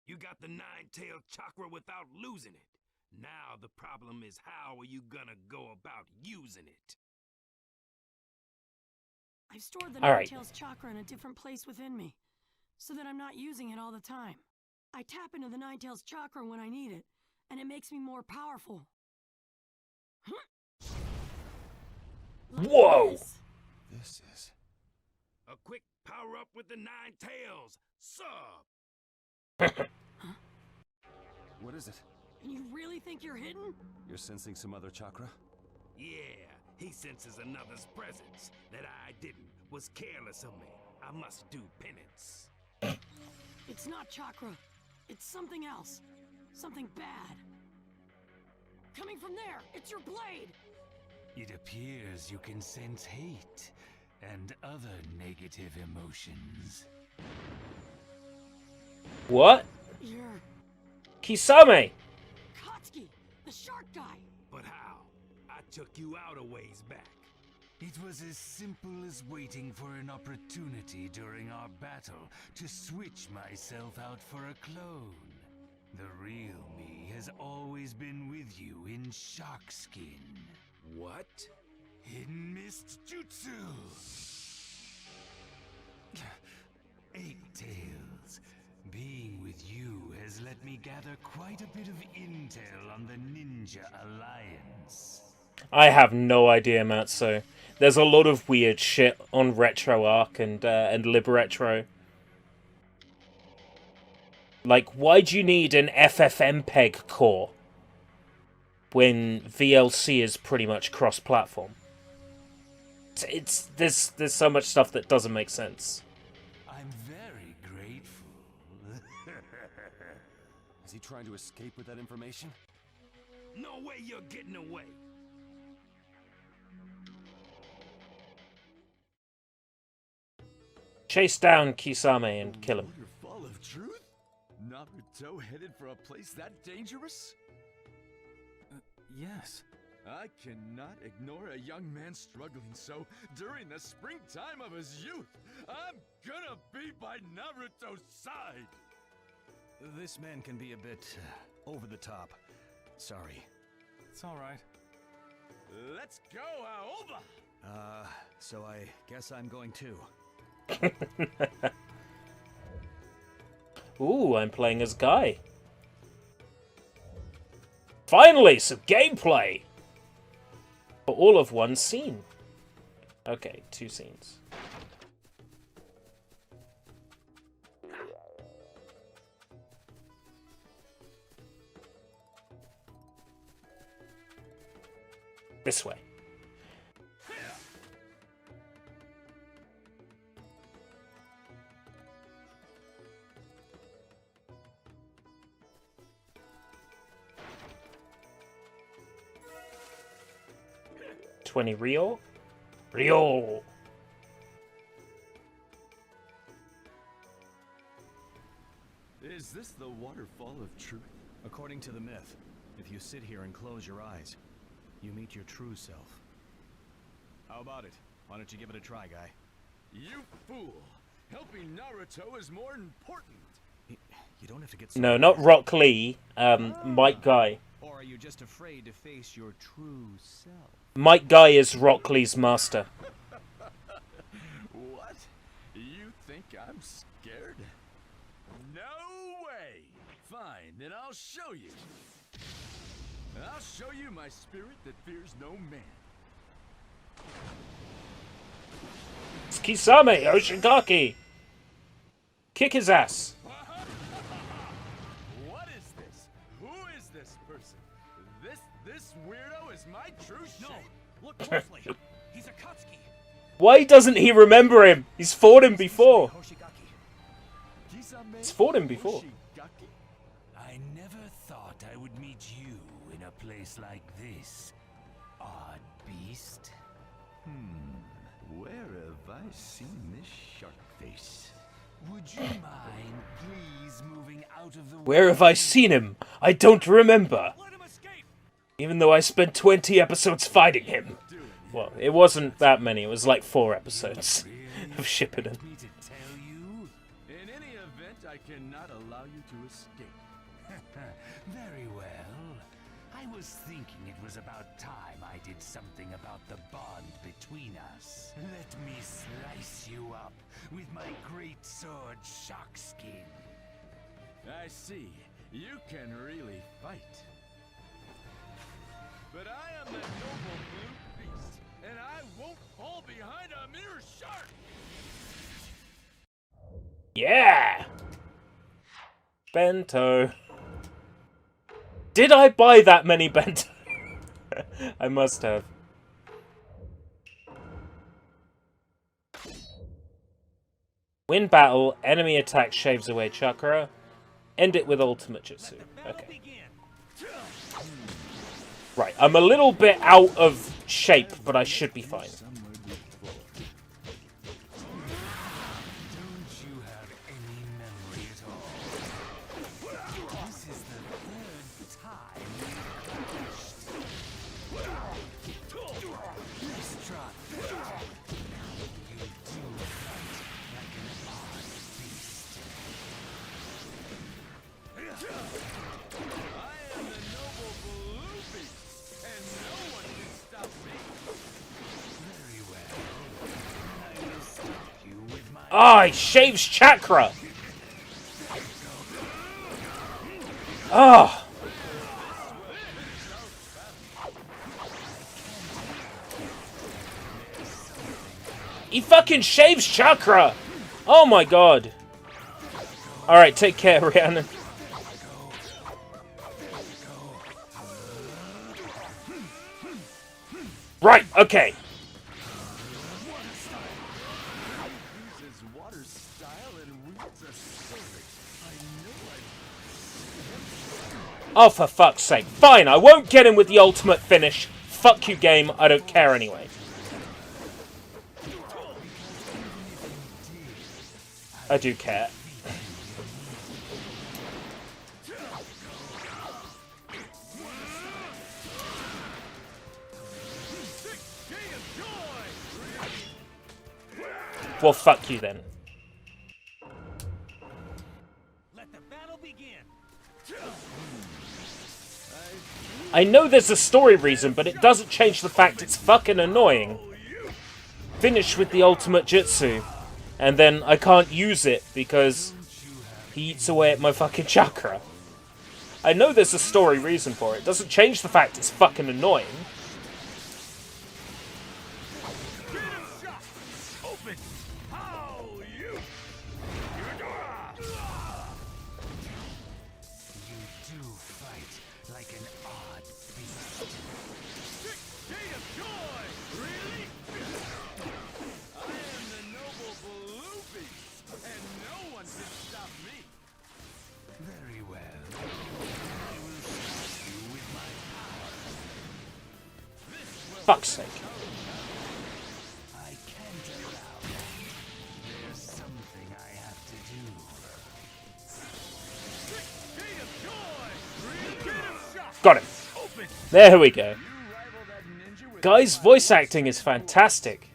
You got the Nine-Tailed Chakra without losing it. Now the problem is, how are you gonna go about using it? I've stored the All right. Ninetales chakra in a different place within me, so that I'm not using it all the time. I tap into the Ninetales chakra when I need it, and it makes me more powerful. Like Whoa! this. This is... A quick power-up with the Nine Tails! Sub! What is it? And you really think you're hidden? You're sensing some other chakra? Yeah, he senses another's presence. That I didn't. Was careless of me. I must do penance. It's not chakra. It's something else. Something bad. Coming from there! It's your blade! It appears you can sense hate and other negative emotions. What? You're... Kisame! Katsuki! The shark guy! But how? I took you out a ways back. It was as simple as waiting for an opportunity during our battle to switch myself out for a clone. The real me has always been with you in shark skin. What? Hidden Mist Jutsu! 8 Tails. Being with you has let me gather quite a bit of intel on the Ninja Alliance. I have no idea, Matsu. There's a lot of weird shit on RetroArch and LibRetro. Like, why do you need an FFmpeg core when VLC is pretty much cross-platform? there's so much stuff that doesn't make sense. I'm very grateful. Is he trying to escape with that information? No way you're getting away. Chase down Kisame and kill him. Waterfall of Truth? Naruto headed for a place that dangerous? Yes. I cannot ignore a young man struggling so during the springtime of his youth. I'm gonna be by Naruto's side. This man can be a bit over the top. Sorry. It's all right. Let's go, Aoba! So I guess I'm going too. Ooh, I'm playing as Guy. Finally, some gameplay! For all of one scene. Okay, 2 scenes. This way. $20 Rio? Rio! Is this the Waterfall of Truth? According to the myth, if you sit here and close your eyes, you meet your true self. How about it? Why don't you give it a try, Guy? You fool! Helping Naruto is more important! You don't have to get so No, not Rock Lee. Mike Guy. Or are you just afraid to face your true self? Mike Guy is Rock Lee's master. What? You think I'm scared? No way! Fine, then I'll show you. I'll show you my spirit that fears no man. It's Kisame Yoshigaki! Kick his ass! What is this? Who is this person? This weirdo is my true shape. No, look closely. He's Akatsuki. Why doesn't he remember him? He's fought him before. He's fought him before. I never thought I would meet you in a place like this, odd beast. Where have I seen this shark face? Would you mind please moving out of the way? Where have I seen him? I don't remember. Let him escape! Even though I spent 20 episodes fighting him. Well, it wasn't that many. It was like 4 episodes of Shippuden. Me to tell you? In any event, I cannot allow you to escape. Very well. I was thinking it was about time I did something about the bond between us. Let me slice you up with my great sword Shockskin. I see. You can really fight. But I am the noble blue beast, and I won't fall behind a mere shark! Yeah! Bento. Did I buy that many bento? I must have. Win battle, enemy attack shaves away chakra. End it with ultimate jutsu. Okay. Right, I'm a little bit out of shape, but I should be fine. Don't you have any memory at all? This is the 3rd time we've clashed. Let's try. You do fight like an odd beast. I am the noble blue beast, and no one can stop me. Very well. I will stop you with my... Ah, he shaves chakra! Ah! He fucking shaves chakra! Oh my god. Alright, take care, Rhiannon. Right, okay. Oh, for fuck's sake. Fine, I won't get him with the ultimate finish. Fuck you, game. I don't care anyway. I do care. Well, fuck you then. Let the battle begin. I know there's a story reason, but it doesn't change the fact it's fucking annoying. Finish with the ultimate jutsu, and then I can't use it because he eats away at my fucking chakra. I know there's a story reason for it. It doesn't change the fact it's fucking annoying. Fuck's sake. I can't allow that. There's something I have to do. Got him. There we go. Guy's voice acting is fantastic.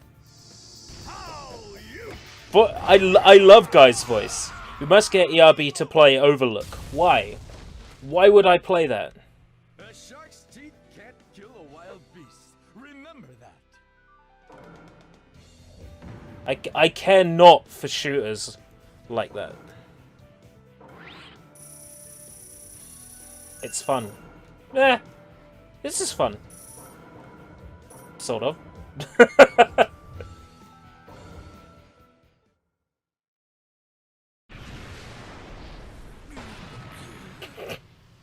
But I love Guy's voice. We must get ERB to play Overlook. Why? Why would I play that? A shark's teeth can't kill a wild beast. Remember that. I care not for shooters like that. It's fun. Eh, this is fun. Sort of.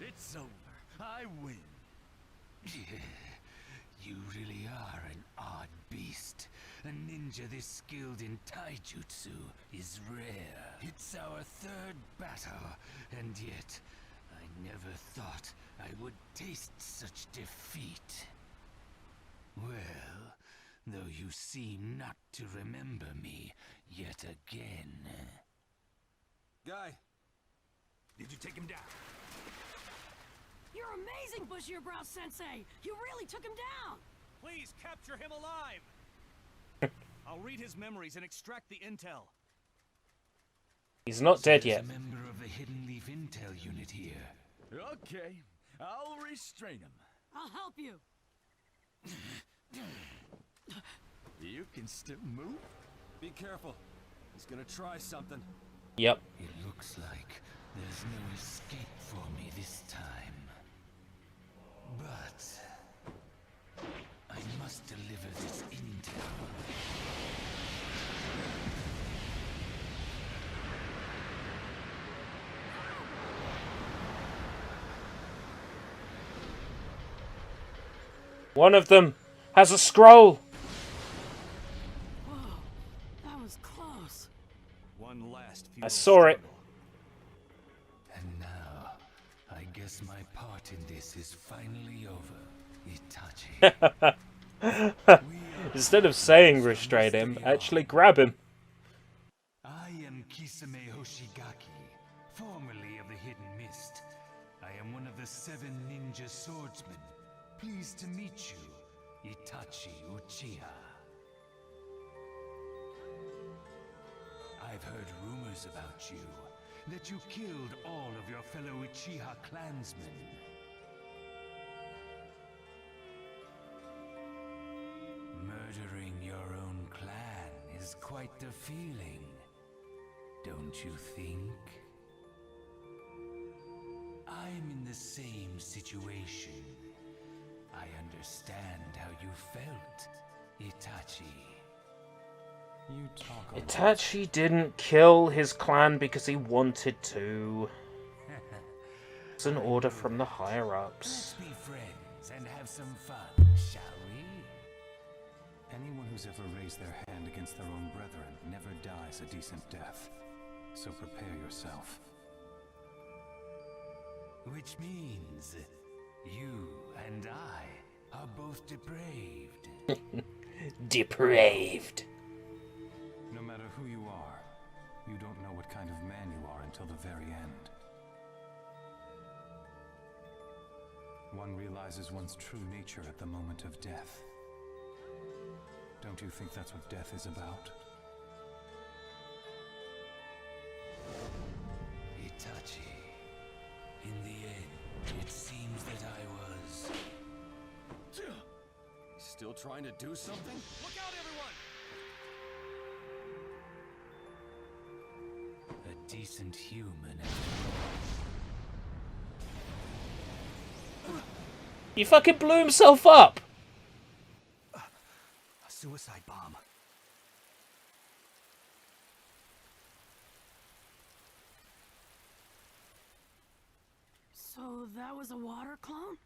It's over. I win. You really are an odd beast. A ninja this skilled in taijutsu is rare. It's our third battle, and yet I never thought I would taste such defeat. Well, though you seem not to remember me yet again. Guy! Did you take him down? You're amazing, Bushy Brow Sensei! You really took him down! Please capture him alive! I'll read his memories and extract the intel. He's not dead yet. There's a member of the Hidden Leaf Intel unit here. Okay, I'll restrain him. I'll help you! You can still move? Be careful. He's gonna try something. Yep. It looks like there's no escape for me this time. But I must deliver this intel. One of them has a scroll. Whoa, that was close. One last I saw it. And now, I guess my part in this is finally over, Itachi. Instead of saying restrain him, actually grab him. I am Kisame Hoshigaki, formerly of the Hidden Mist. I am one of the 7 ninja swordsmen. Pleased to meet you, Itachi Uchiha. I've heard rumors about you, that you killed all of your fellow Uchiha clansmen. Murdering your own clan is quite the feeling, don't you think? I'm in the same situation. I understand how you felt, Itachi. You talk a Itachi didn't kill his clan because he wanted to. It's an order from the higher-ups. Let's be friends and have some fun, shall we? Anyone who's ever raised their hand against their own brethren never dies a decent death. So prepare yourself. Which means you and I are both depraved. Depraved. No matter who you are, you don't know what kind of man you are until the very end. One realizes one's true nature at the moment of death. Don't you think that's what death is about? Itachi, in the end, it seems that I was... Still trying to do something? Look out, everyone! a decent human. He fucking blew himself up! A suicide bomb. So that was a water clone?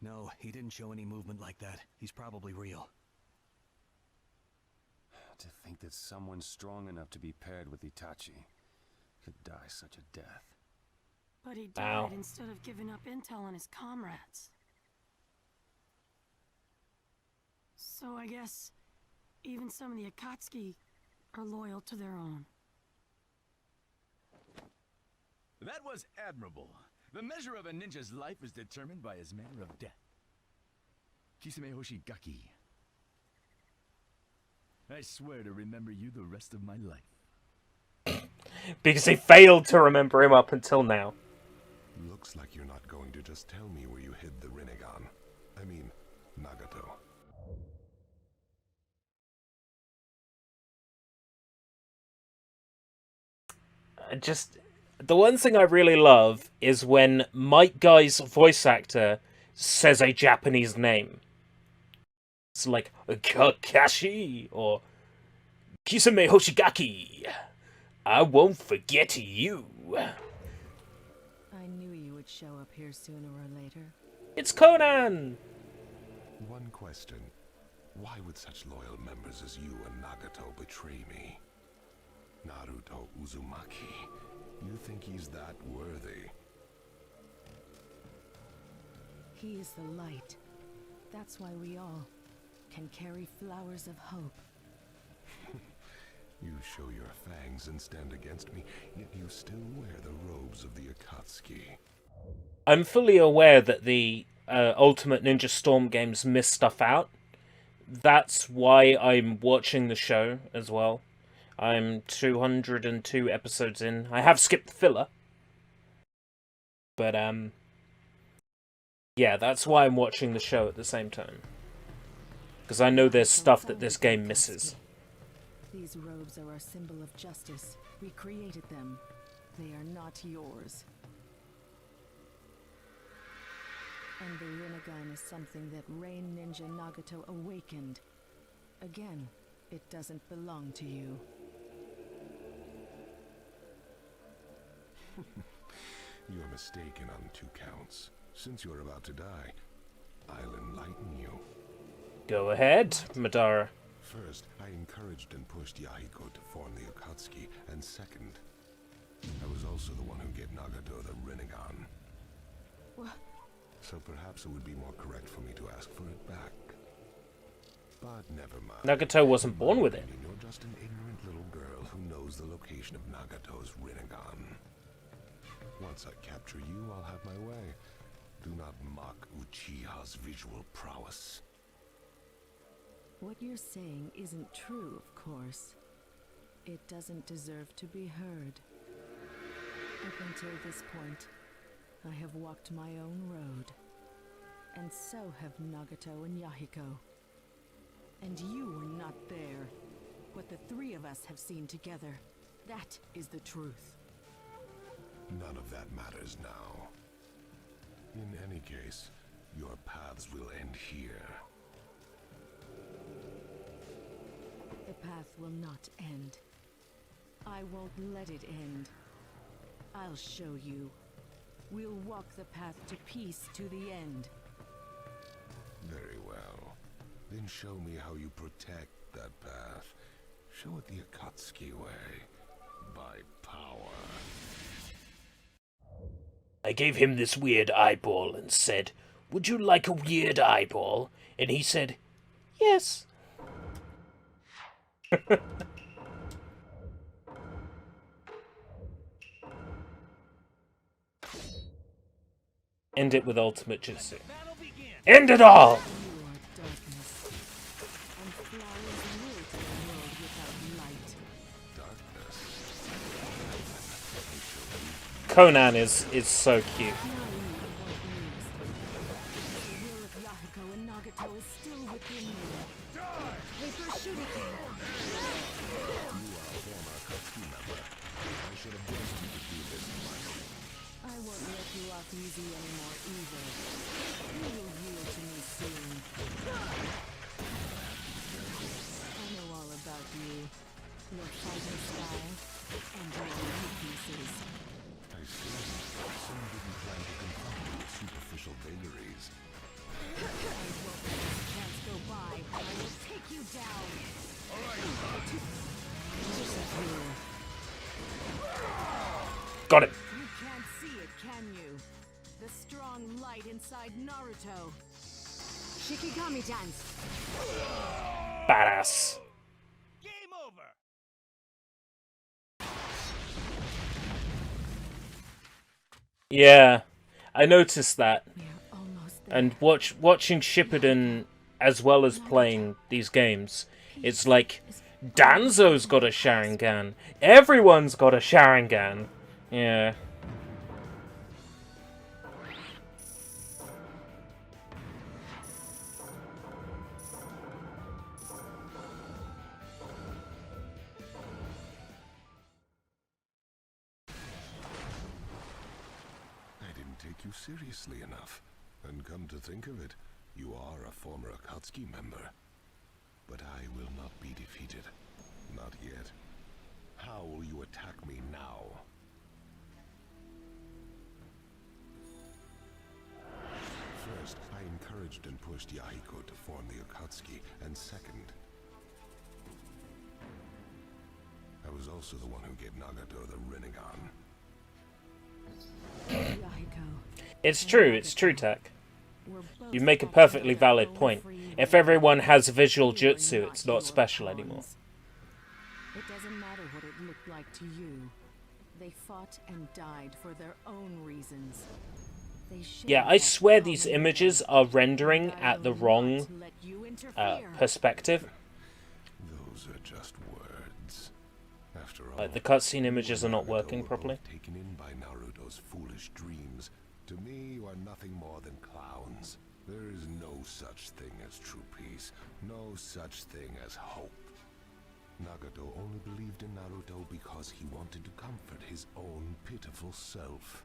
No, he didn't show any movement like that. He's probably real. To think that someone strong enough to be paired with Itachi could die such a death. But he died instead of giving up intel on his comrades. So I guess even some of the Akatsuki are loyal to their own. That was admirable. The measure of a ninja's life is determined by his manner of death. Kisame Hoshigaki. I swear to remember you the rest of my life. Because he failed to remember him up until now. Looks like you're not going to just tell me where you hid the Rinnegan. I mean, Nagato. The one thing I really love is when Mike Guy's voice actor says a Japanese name. It's like Kakashi or Kisame Hoshigaki. I won't forget you. I knew you would show up here sooner or later. It's Conan! One question. Why would such loyal members as you and Nagato betray me? Naruto Uzumaki. You think he's that worthy? He is the light. That's why we all can carry flowers of hope. You show your fangs and stand against me, yet you still wear the robes of the Akatsuki. I'm fully aware that the Ultimate Ninja Storm games miss stuff out. That's why I'm watching the show as well. I'm 202 episodes in. I have skipped the filler. But, yeah, that's why I'm watching the show at the same time. Because I know there's stuff that this game misses. These robes are our symbol of justice. We created them. They are not yours. And the Rinnegan is something that Rain Ninja Nagato awakened. Again, it doesn't belong to you. You are mistaken on 2 counts. Since you're about to die, I'll enlighten you. Go ahead, Madara. First, I encouraged and pushed Yahiko to form the Akatsuki, and second, I was also the one who gave Nagato the Rinnegan. What? So perhaps it would be more correct for me to ask for it back. But never mind. Nagato wasn't born with it. You're just an ignorant little girl who knows the location of Nagato's Rinnegan. Once I capture you, I'll have my way. Do not mock Uchiha's visual prowess. What you're saying isn't true, of course. It doesn't deserve to be heard. Up until this point, I have walked my own road. And so have Nagato and Yahiko. And you were not there. What the 3 of us have seen together, that is the truth. None of that matters now. In any case, your paths will end here. The path will not end. I won't let it end. I'll show you. We'll walk the path to peace to the end. Very well. Then show me how you protect that path. Show it the Akatsuki way. By power. I gave him this weird eyeball and said, "Would you like a weird eyeball?" And he said, "Yes." End it with ultimate jutsu. End it all! Conan is so cute. I won't let you off easy anymore either. You will yield to me soon. I know all about you, your fighting style, and your weaknesses. I see. Some didn't plan to confront you with superficial vagaries. I won't let this chance go by. I will take you down. All right. Disappear. Got it. You can't see it, can you? The strong light inside Naruto. Shikigami dance. Badass. Game over. Yeah, I noticed that. And watching Shippuden as well as playing these games, it's like Danzo's got a Sharingan. Everyone's got a Sharingan. Yeah. I didn't take you seriously enough. And come to think of it, you are a former Akatsuki member. But I will not be defeated. Not yet. How will you attack me now? First, I encouraged and pushed Yahiko to form the Akatsuki, and second, I was also the one who gave Nagato the Rinnegan. It's true, Tech. You make a perfectly valid point. If everyone has visual jutsu, it's not special anymore. It doesn't matter what it looked like to you. They fought and died for their own reasons. Yeah, I swear these images are rendering at the wrong perspective. Those are just words. After all, Like the cutscene images are not working properly. Taken in by Naruto's foolish dreams. To me, you are nothing more than clowns. There is no such thing as true peace. No such thing as hope. Nagato only believed in Naruto because he wanted to comfort his own pitiful self.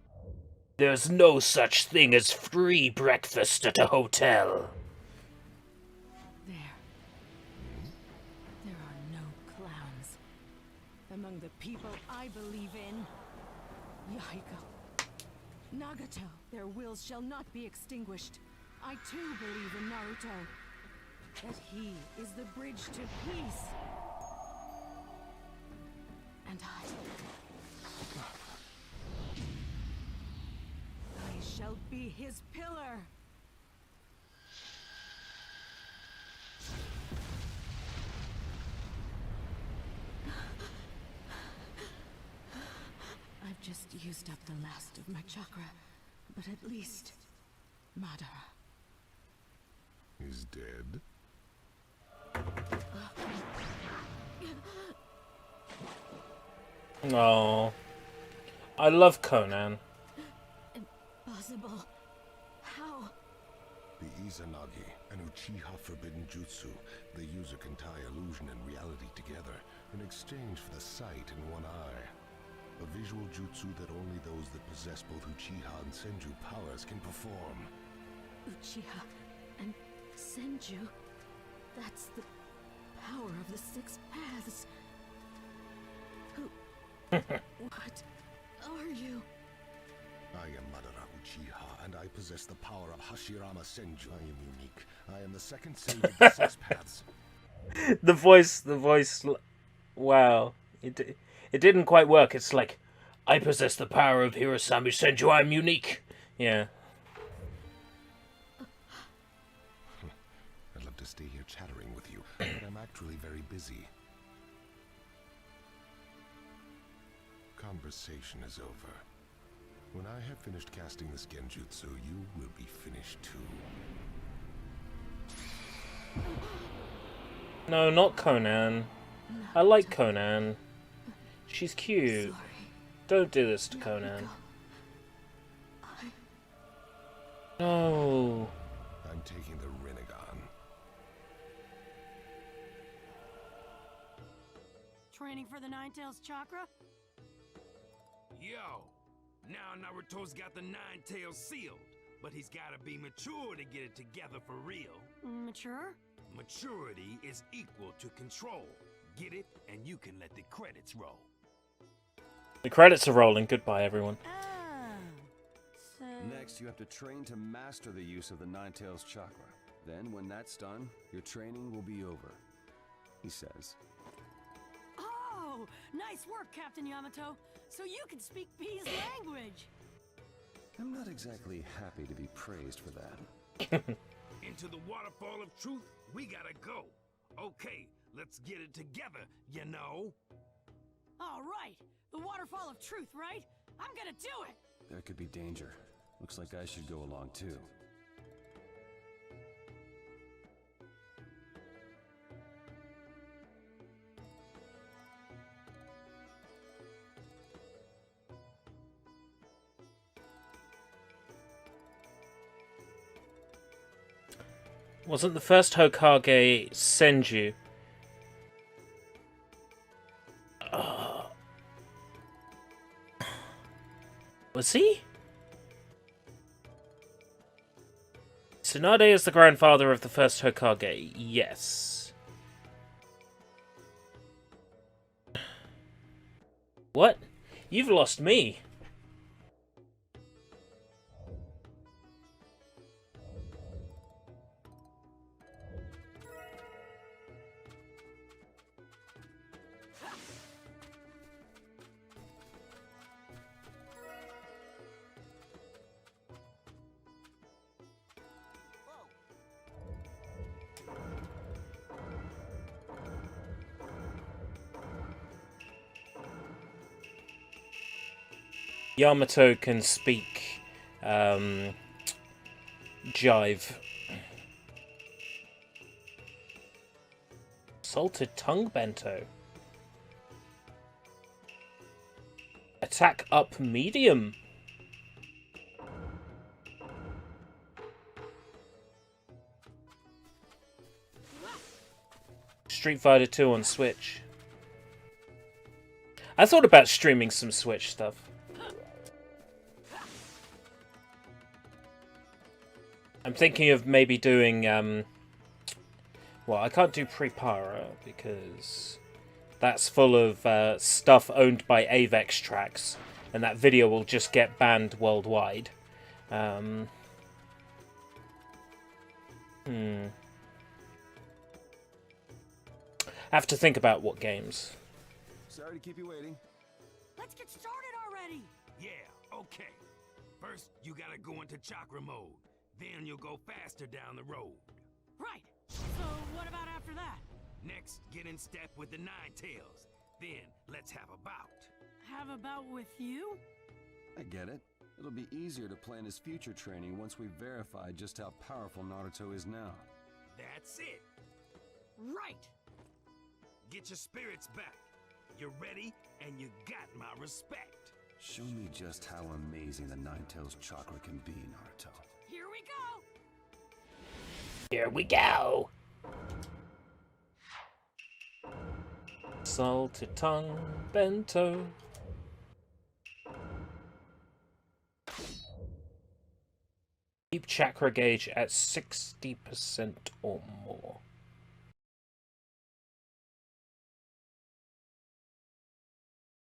There's no such thing as free breakfast at a hotel. There are no clowns among the people I believe in. Yahiko, Nagato, their wills shall not be extinguished. I too believe in Naruto, that he is the bridge to peace. And I shall be his pillar. I've just used up the last of my chakra, but at least Madara is dead. Oh, I love Conan. Impossible. How? The Izanagi, an Uchiha forbidden jutsu. The user can tie illusion and reality together in exchange for the sight in one eye. A visual jutsu that only those that possess both Uchiha and Senju powers can perform. Uchiha and Senju? That's the power of the six paths. Who? What are you? I am Madara Uchiha, and I possess the power of Hashirama Senju. I am unique. I am the second sage of the six paths. The voice, wow. It didn't quite work. It's like, I possess the power of Hirosami Senju. I'm unique. Yeah. I'd love to stay here chattering with you, but I'm actually very busy. Conversation is over. When I have finished casting this genjutsu, you will be finished too. No, not Conan. I like Conan. She's cute. Sorry. Don't do this to Conan. No. I'm taking the Rinnegan. Training for the Nine-Tails chakra? Yo, now Naruto's got the Nine Tails sealed, but he's gotta be mature to get it together for real. Mature? Maturity is equal to control. Get it, and you can let the credits roll. The credits are rolling. Goodbye, everyone. So... Next, you have to train to master the use of the Nine-Tails chakra. Then, when that's done, your training will be over, he says. Oh, nice work, Captain Yamato. So you can speak B's language. I'm not exactly happy to be praised for that. Into the Waterfall of Truth, we gotta go. Okay, let's get it together, you know. All right, the Waterfall of Truth, right? I'm gonna do it. There could be danger. Looks like I should go along too. Wasn't the first Hokage Senju? Was he? Tsunade is the grandfather of the first Hokage. Yes. What? You've lost me. Yamato can speak jive. Salted tongue bento. Attack up medium. Street Fighter 2 on Switch. I thought about streaming some Switch stuff. I'm thinking of maybe doing, well, I can't do Prepara because that's full of stuff owned by Avex Tracks, and that video will just get banned worldwide. I have to think about what games. Sorry to keep you waiting. Let's get started already. Yeah, okay. First, you gotta go into chakra mode. Then you'll go faster down the road. Right. So what about after that? Next, get in step with the Nine Tails. Then, let's have a bout. Have a bout with you? I get it. It'll be easier to plan his future training once we've verified just how powerful Naruto is now. That's it. Right. Get your spirits back. You're ready, and you got my respect. Show me just how amazing the Nine-Tails chakra can be, Naruto. Here we go! Here we go! Salted tongue bento. Keep chakra gauge at 60% or more.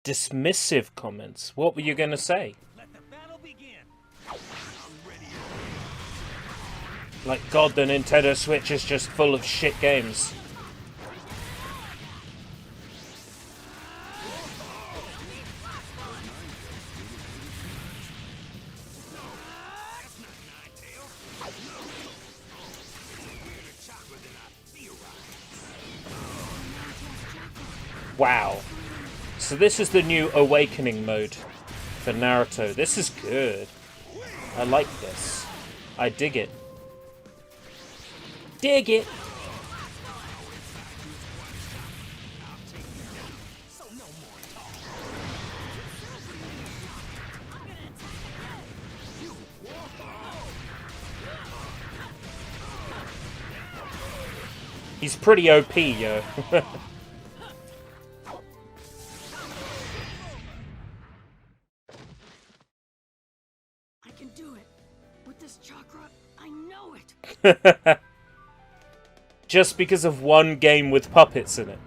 Dismissive comments. What were you going to say? Let the battle begin. Like, God, the Nintendo Switch is just full of shit games. Wow. So this is the new awakening mode for Naruto. This is good. I like this. I dig it. Dig it! He's pretty OP, yo. I can do it. With this chakra, I know it. Just because of one game with puppets in it.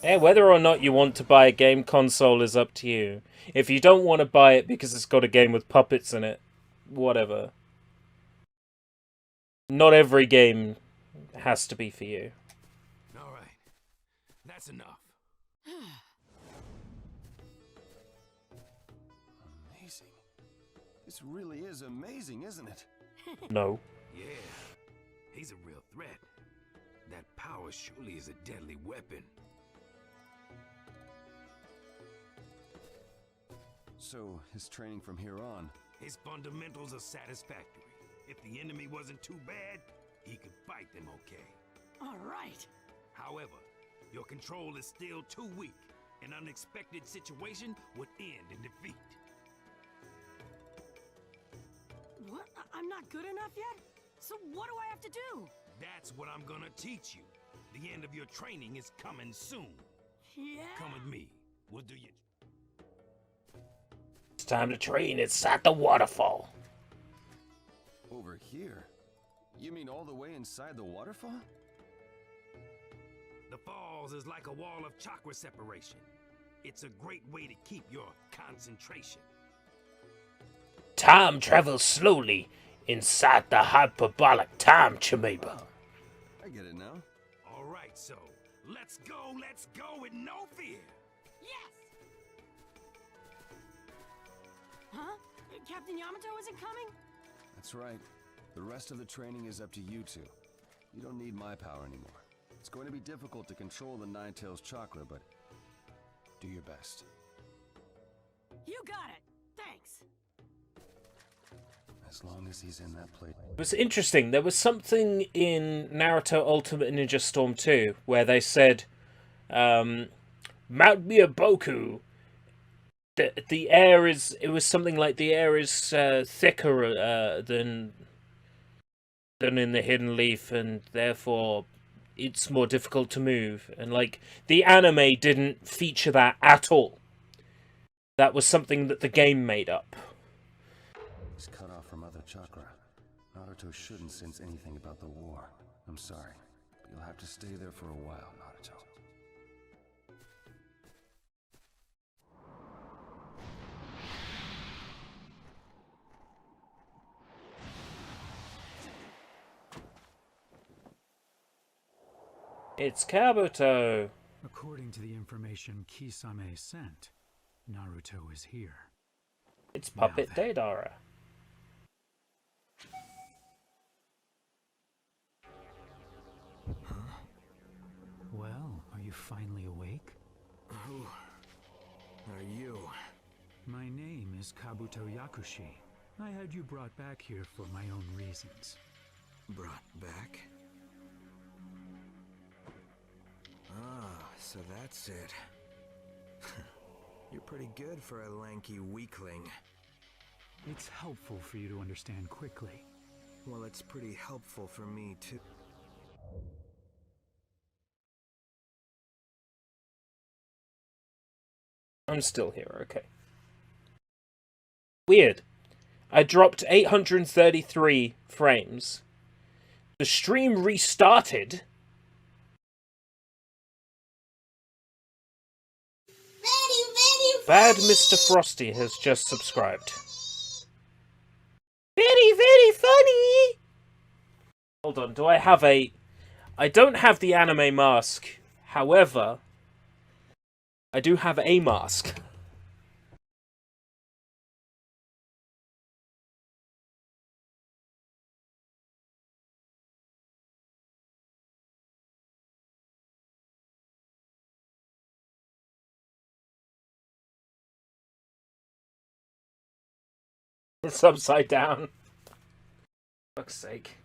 Yeah, whether or not you want to buy a game console is up to you. If you don't want to buy it because it's got a game with puppets in it, whatever. Not every game has to be for you. Alright, that's enough. Amazing. This really is amazing, isn't it? No. Yeah, he's a real threat. That power surely is a deadly weapon. So, his training from here on. His fundamentals are satisfactory. If the enemy wasn't too bad, he could fight them okay. All right. However, your control is still too weak. An unexpected situation would end in defeat. What? I'm not good enough yet? So what do I have to do? That's what I'm gonna teach you. The end of your training is coming soon. Yeah? Come with me. We'll do you. It's time to train inside the waterfall. Over here? You mean all the way inside the waterfall? The falls is like a wall of chakra separation. It's a great way to keep your concentration. Time travels slowly inside the hyperbolic time chamber. I get it now. All right, so let's go with no fear. Yes! Huh? Captain Yamato isn't coming? That's right. The rest of the training is up to you two. You don't need my power anymore. It's going to be difficult to control the Nine-Tails chakra, but do your best. You got it. Thanks. As long as he's in that plate. It was interesting. There was something in Naruto Ultimate Ninja Storm 2 where they said, Mount Miyaboku, the air is, it was something like the air is thicker than in the Hidden Leaf, and therefore it's more difficult to move. And like, the anime didn't feature that at all. That was something that the game made up. He's cut off from other chakra. Naruto shouldn't sense anything about the war. I'm sorry, but you'll have to stay there for a while, Naruto. It's Kabuto. According to the information Kisame sent, Naruto is here. It's Puppet Deidara. Huh? Well, are you finally awake? Who are you? My name is Kabuto Yakushi. I had you brought back here for my own reasons. Brought back? Ah, so that's it. You're pretty good for a lanky weakling. It's helpful for you to understand quickly. Well, it's pretty helpful for me, too. I'm still here, okay. Weird. I dropped 833 frames. The stream restarted. Bad Mr. Frosty has just subscribed. Very, very funny! Hold on, do I have a... I don't have the anime mask. However, I do have a mask. It's upside down. Fuck's sake.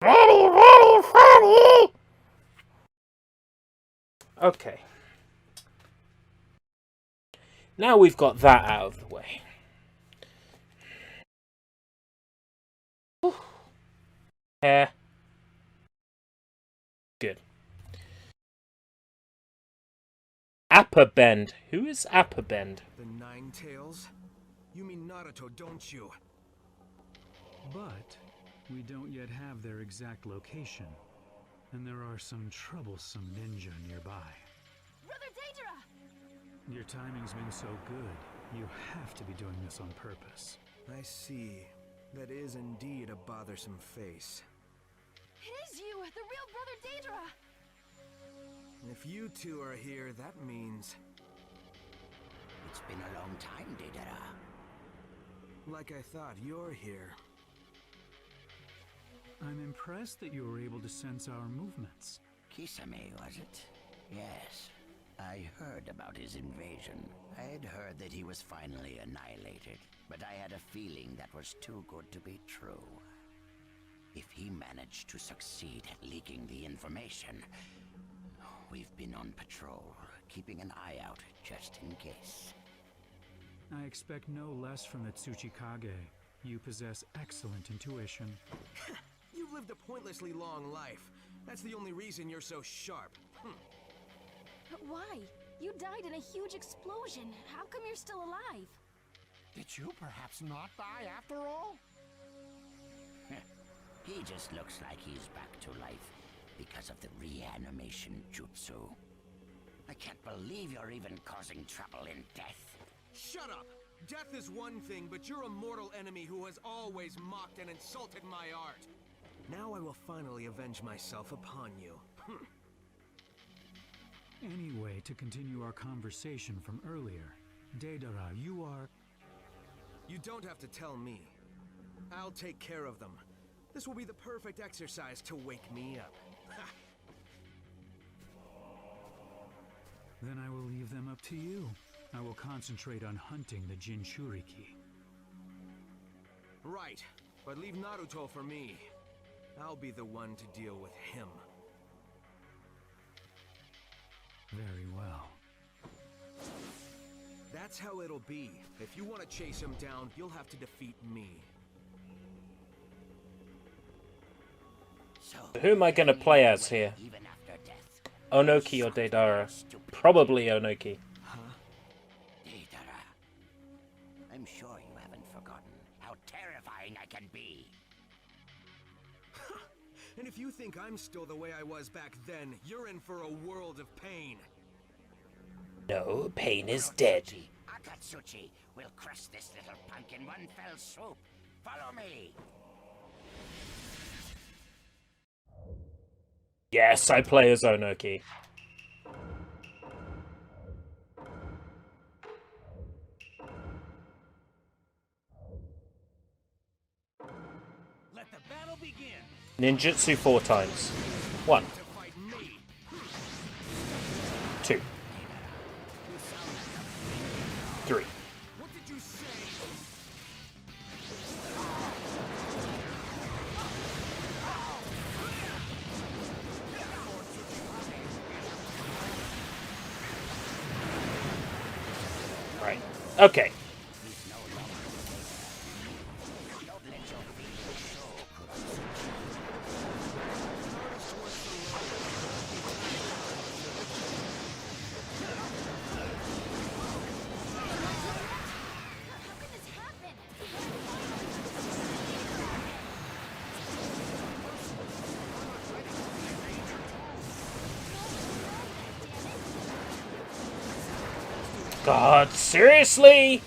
Very, very funny! Okay. Now we've got that out of the way. Yeah. Good. Apperbend. Who is Apperbend? The Nine Tails? You mean Naruto, don't you? But we don't yet have their exact location, and there are some troublesome ninja nearby. Brother Daedra! Your timing's been so good, you have to be doing this on purpose. I see. That is indeed a bothersome face. It is you, the real Brother Daedra! If you two are here, that means... It's been a long time, Daedra. Like I thought, you're here. I'm impressed that you were able to sense our movements. Kisame, was it? Yes. I heard about his invasion. I had heard that he was finally annihilated, but I had a feeling that was too good to be true. If he managed to succeed at leaking the information, we've been on patrol, keeping an eye out just in case. I expect no less from the Tsuchikage. You possess excellent intuition. You've lived a pointlessly long life. That's the only reason you're so sharp. Why? You died in a huge explosion. How come you're still alive? Did you perhaps not die after all? He just looks like he's back to life because of the reanimation jutsu. I can't believe you're even causing trouble in death. Shut up! Death is one thing, but you're a mortal enemy who has always mocked and insulted my art. Now I will finally avenge myself upon you. Anyway, to continue our conversation from earlier, Daedra, you are... You don't have to tell me. I'll take care of them. This will be the perfect exercise to wake me up. Then I will leave them up to you. I will concentrate on hunting the Jinchuriki. Right, but leave Naruto for me. I'll be the one to deal with him. Very well. That's how it'll be. If you want to chase him down, you'll have to defeat me. Who am I going to play as here? Onoki or Daedra? Probably Onoki. Daedra, I'm sure you haven't forgotten how terrifying I can be. And if you think I'm still the way I was back then, you're in for a world of pain. No, pain is dead. Akatsuchi will crush this little punk in one fell swoop. Follow me. Yes, I play as Onoki. Let the battle begin. Ninjutsu 4 times. 1. 2. 3. What did you say? Right. Okay. God, seriously?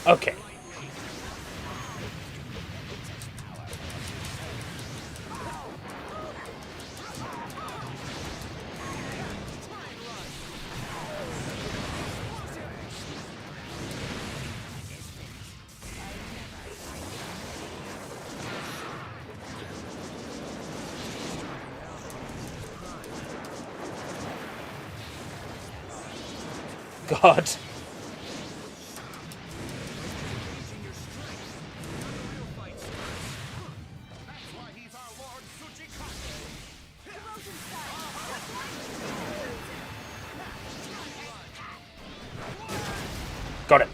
Okay. God. Got it.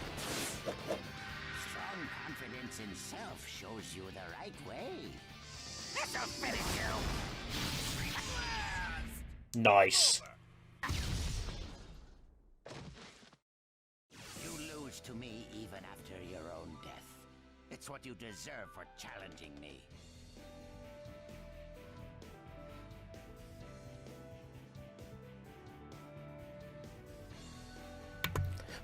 Strong confidence in self shows you the right way. This'll finish you. Nice. You lose to me even after your own death. It's what you deserve for challenging me.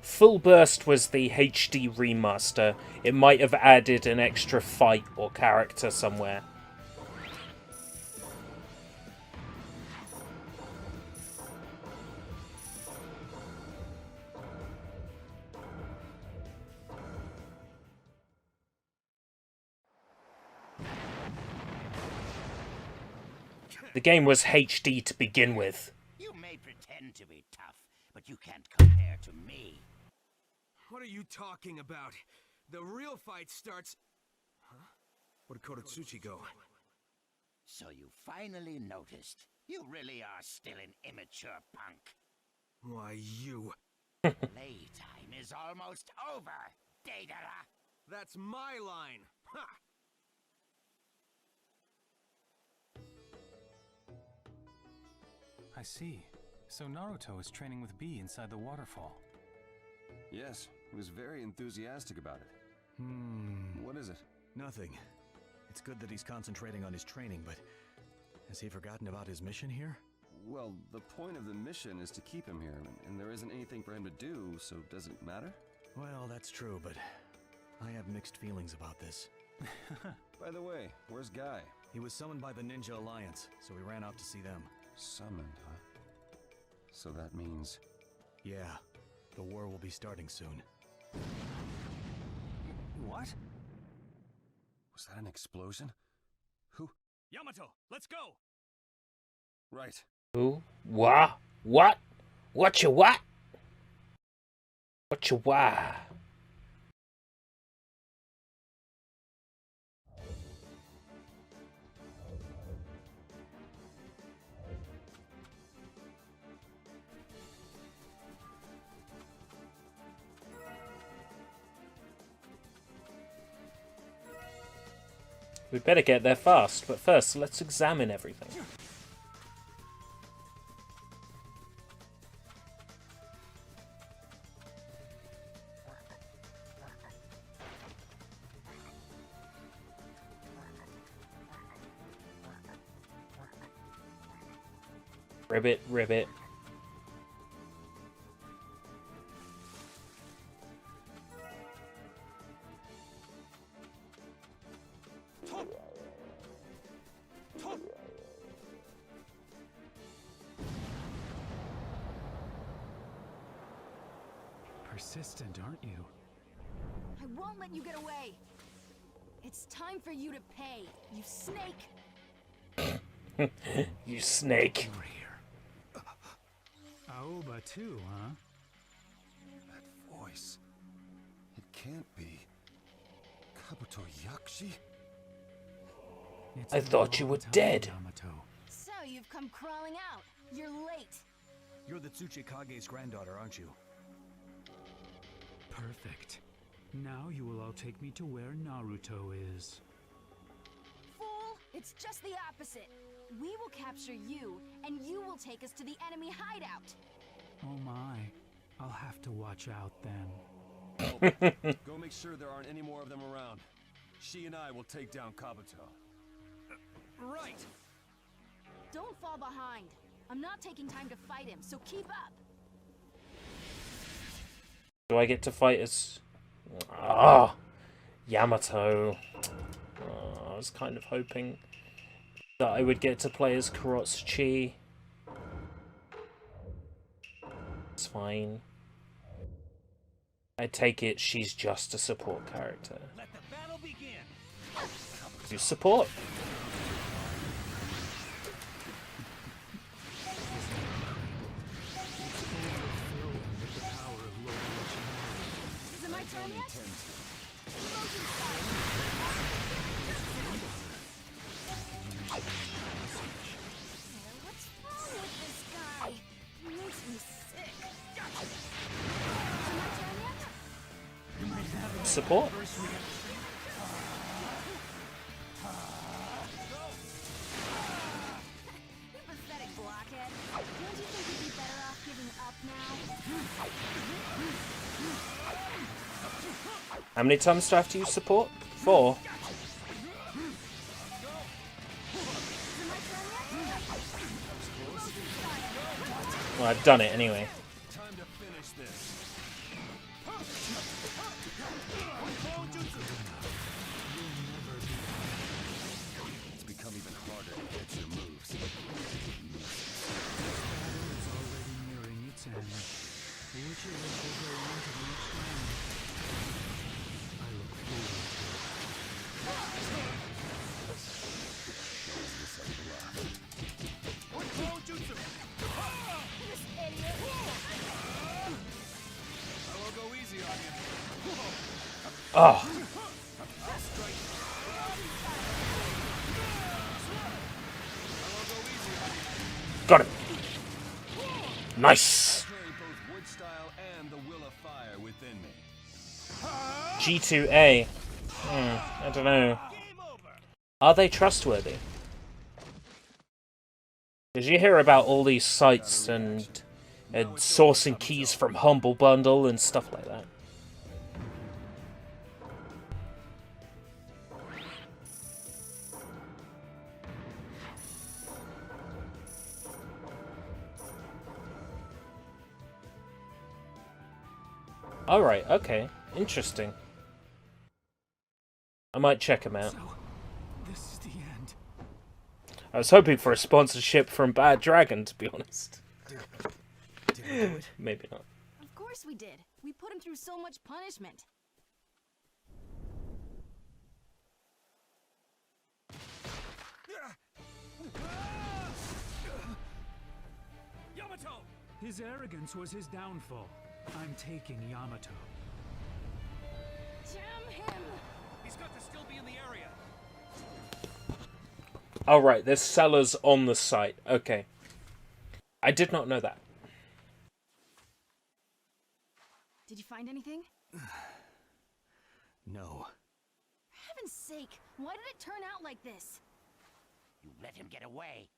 Full Burst was the HD remaster. It might have added an extra fight or character somewhere. The game was HD to begin with. You may pretend to be tough, but you can't compare to me. What are you talking about? The real fight starts... Huh? Where'd Korotsuchi go? So you finally noticed. You really are still an immature punk. Why, you... Playtime is almost over, Deidara. That's my line! Ha! I see. So Naruto is training with B inside the waterfall. Yes, he was very enthusiastic about it. What is it? Nothing. It's good that he's concentrating on his training, but has he forgotten about his mission here? Well, the point of the mission is to keep him here, and there isn't anything for him to do, so does it matter? Well, that's true, but I have mixed feelings about this. By the way, where's Guy? He was summoned by the Ninja Alliance, so we ran out to see them. Summoned, huh? So that means... Yeah, the war will be starting soon. What? Was that an explosion? Who? Yamato, let's go! Right. Who? What? What? What you what? What you what? We better get there fast, but first let's examine everything. Ribbit, ribbit. Persistent, aren't you? I won't let you get away. It's time for you to pay, you snake. You snake. Over here. Aoba too, huh? That voice... It can't be... Kabuto Yakshi? I thought you were dead. Yamato. So you've come crawling out. You're late. You're the Tsuchikage's granddaughter, aren't you? Perfect. Now you will all take me to where Naruto is. Fool! It's just the opposite. We will capture you, and you will take us to the enemy hideout. Oh my. I'll have to watch out then. Go make sure there aren't any more of them around. She and I will take down Kabuto. Right! Don't fall behind. I'm not taking time to fight him, so keep up. Do I get to fight as... Ah, Yamato. I was kind of hoping that I would get to play as Kurotsuchi. It's fine. I take it she's just a support character. Let the battle begin. Do support. It's overflowing with the power of don't intend to. What's wrong with this guy? He makes me sick. Support? You pathetic blockhead. Don't you think you'd be better off giving up now? How many times do I have to use support? 4. Well, I've done it anyway. Time to finish this. It's become even harder to get your moves. The battle is already nearing its end. Which of us will go on to the next round? I look forward to it. Oh. Got him. Nice. G2A. I don't know. Are they trustworthy? Did you hear about all these sites and sourcing keys from Humble Bundle and stuff like that? Alright, okay. Interesting. I might check him out. So, this is the end. I was hoping for a sponsorship from Bad Dragon, to be honest. Did we do it? Maybe not. Of course we did. We put him through so much punishment. Yamato! His arrogance was his downfall. I'm taking Yamato. Jam him! He's got to still be in the area. Oh, right, there's sellers on the site. Okay. I did not know that. Did you find anything? No. For heaven's sake, why did it turn out like this? You let him get away.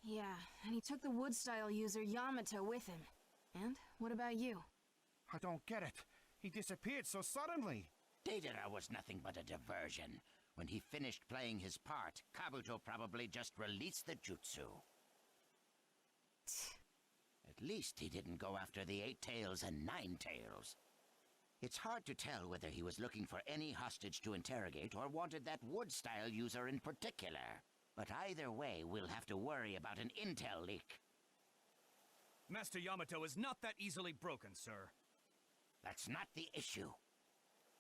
Yeah, and he took the wood-style user Yamato with him. And what about you? I don't get it. He disappeared so suddenly. Deidara was nothing but a diversion. When he finished playing his part, Kabuto probably just released the jutsu. At least he didn't go after the 8 tails and 9 tails. It's hard to tell whether he was looking for any hostage to interrogate or wanted that wood-style user in particular. But either way, we'll have to worry about an intel leak. Master Yamato is not that easily broken, sir. That's not the issue.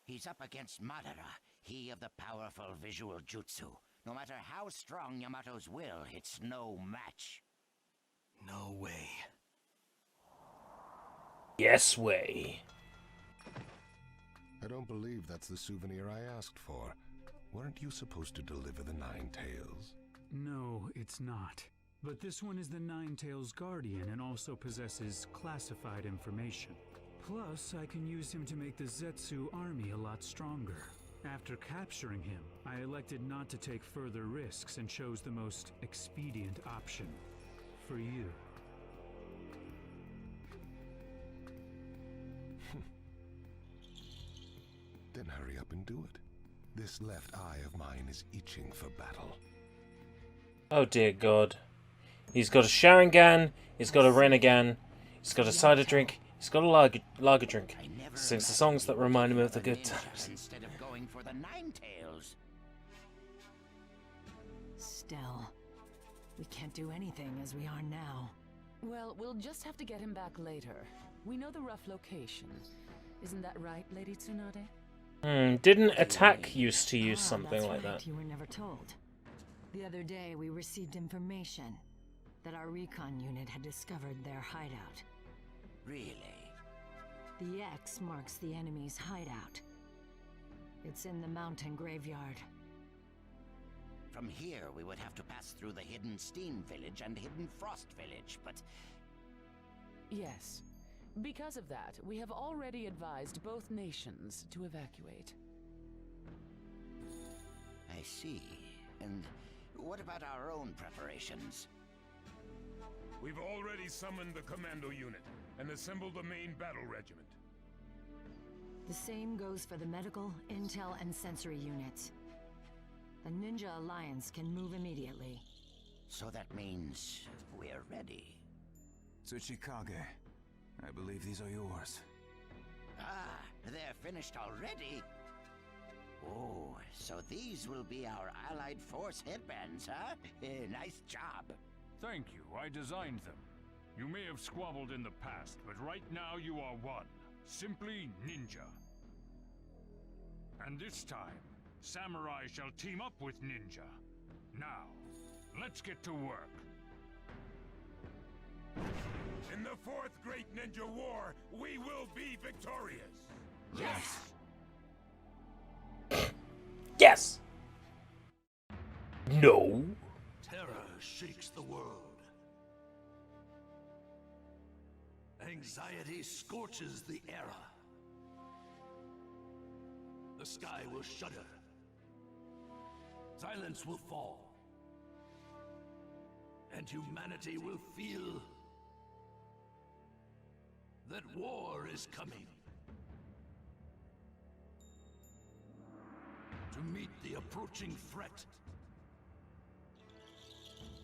He's up against Madara, he of the powerful visual jutsu. No matter how strong Yamato's will, it's no match. No way. Yes way. I don't believe that's the souvenir I asked for. Weren't you supposed to deliver the 9 tails? No, it's not. But this one is the Nine Tails Guardian and also possesses classified information. Plus, I can use him to make the Zetsu army a lot stronger. After capturing him, I elected not to take further risks and chose the most expedient option. For you. Then hurry up and do it. This left eye of mine is itching for battle. Oh dear God. He's got a Sharingan, he's got a Renegan, he's got a cider drink, he's got a lager drink. Sings the songs that remind him of the good times. Instead of going for the 9 tails. Still, we can't do anything as we are now. Well, we'll just have to get him back later. We know the rough location. Isn't that right, Lady Tsunade? Didn't Attack used to use something that's like right. that? You were never told. The other day, we received information that our recon unit had discovered their hideout. Really? The X marks the enemy's hideout. It's in the mountain graveyard. From here, we would have to pass through the Hidden Steam Village and Hidden Frost Village, but... Yes. Because of that, we have already advised both nations to evacuate. I see. And what about our own preparations? We've already summoned the commando unit and assembled the main battle regiment. The same goes for the medical, intel, and sensory units. The Ninja Alliance can move immediately. So that means we're ready. Tsuchikage, I believe these are yours. Ah, they're finished already? Oh, so these will be our Allied Force headbands, huh? Nice job. Thank you, I designed them. You may have squabbled in the past, but right now you are one. Simply ninja. And this time, samurai shall team up with ninja. Now, let's get to work. In the fourth great ninja war, we will be victorious! Yes! Yes! No! Terror shakes the world. Anxiety scorches the era. The sky will shudder. Silence will fall. And humanity will feel that war is coming. To meet the approaching threat,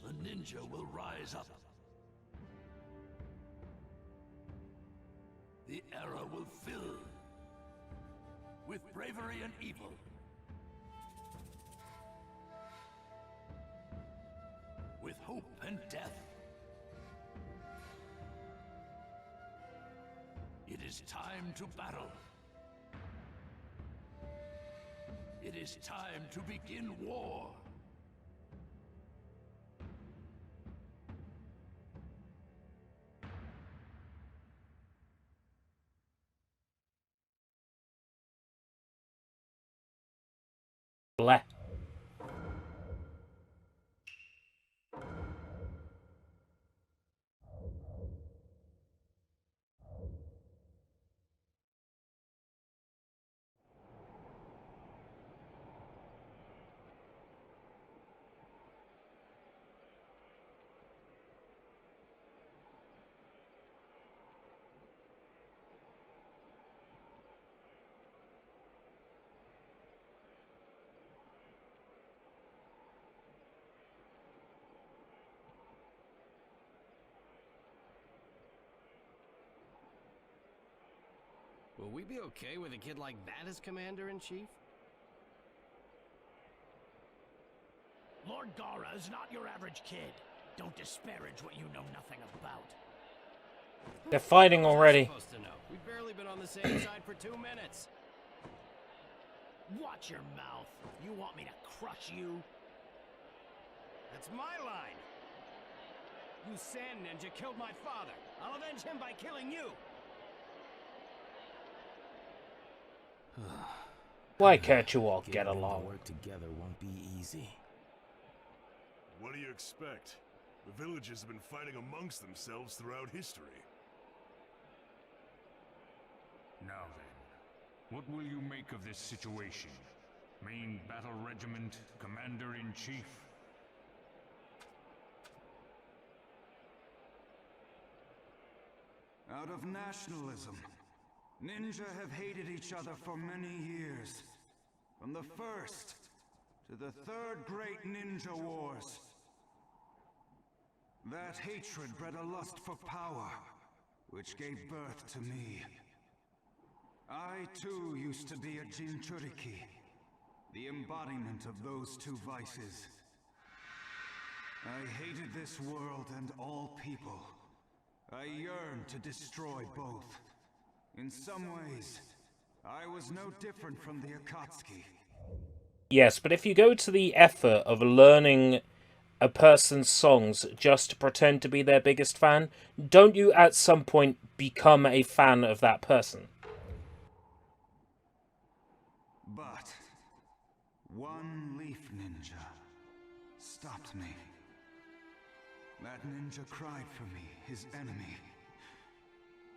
the ninja will rise up. The era will fill with bravery and evil. With hope and death. It is time to battle. It is time to begin war. Bleh. Will we be okay with a kid like that as Commander-in-Chief? Lord Gara is not your average kid. Don't disparage what you know nothing about. They're fighting already. Supposed to know. We've barely been on the same side for 2 minutes. Watch your mouth. You want me to crush you? That's my line. You sand ninja killed my father. I'll avenge him by killing you. Why can't you all get along? Work together won't be easy. What do you expect? The villages have been fighting amongst themselves throughout history. Now then, what will you make of this situation? Main battle regiment, Commander-in-Chief? Out of nationalism, ninja have hated each other for many years. From the first to the third great ninja wars. That hatred bred a lust for power, which gave birth to me. I too used to be a Jinchuriki, the embodiment of those two vices. I hated this world and all people. I yearned to destroy both. In some ways, I was no different from the Akatsuki. Yes, but if you go to the effort of learning a person's songs just to pretend to be their biggest fan? Don't you at some point become a fan of that person? But one leaf ninja stopped me. That ninja cried for me, his enemy.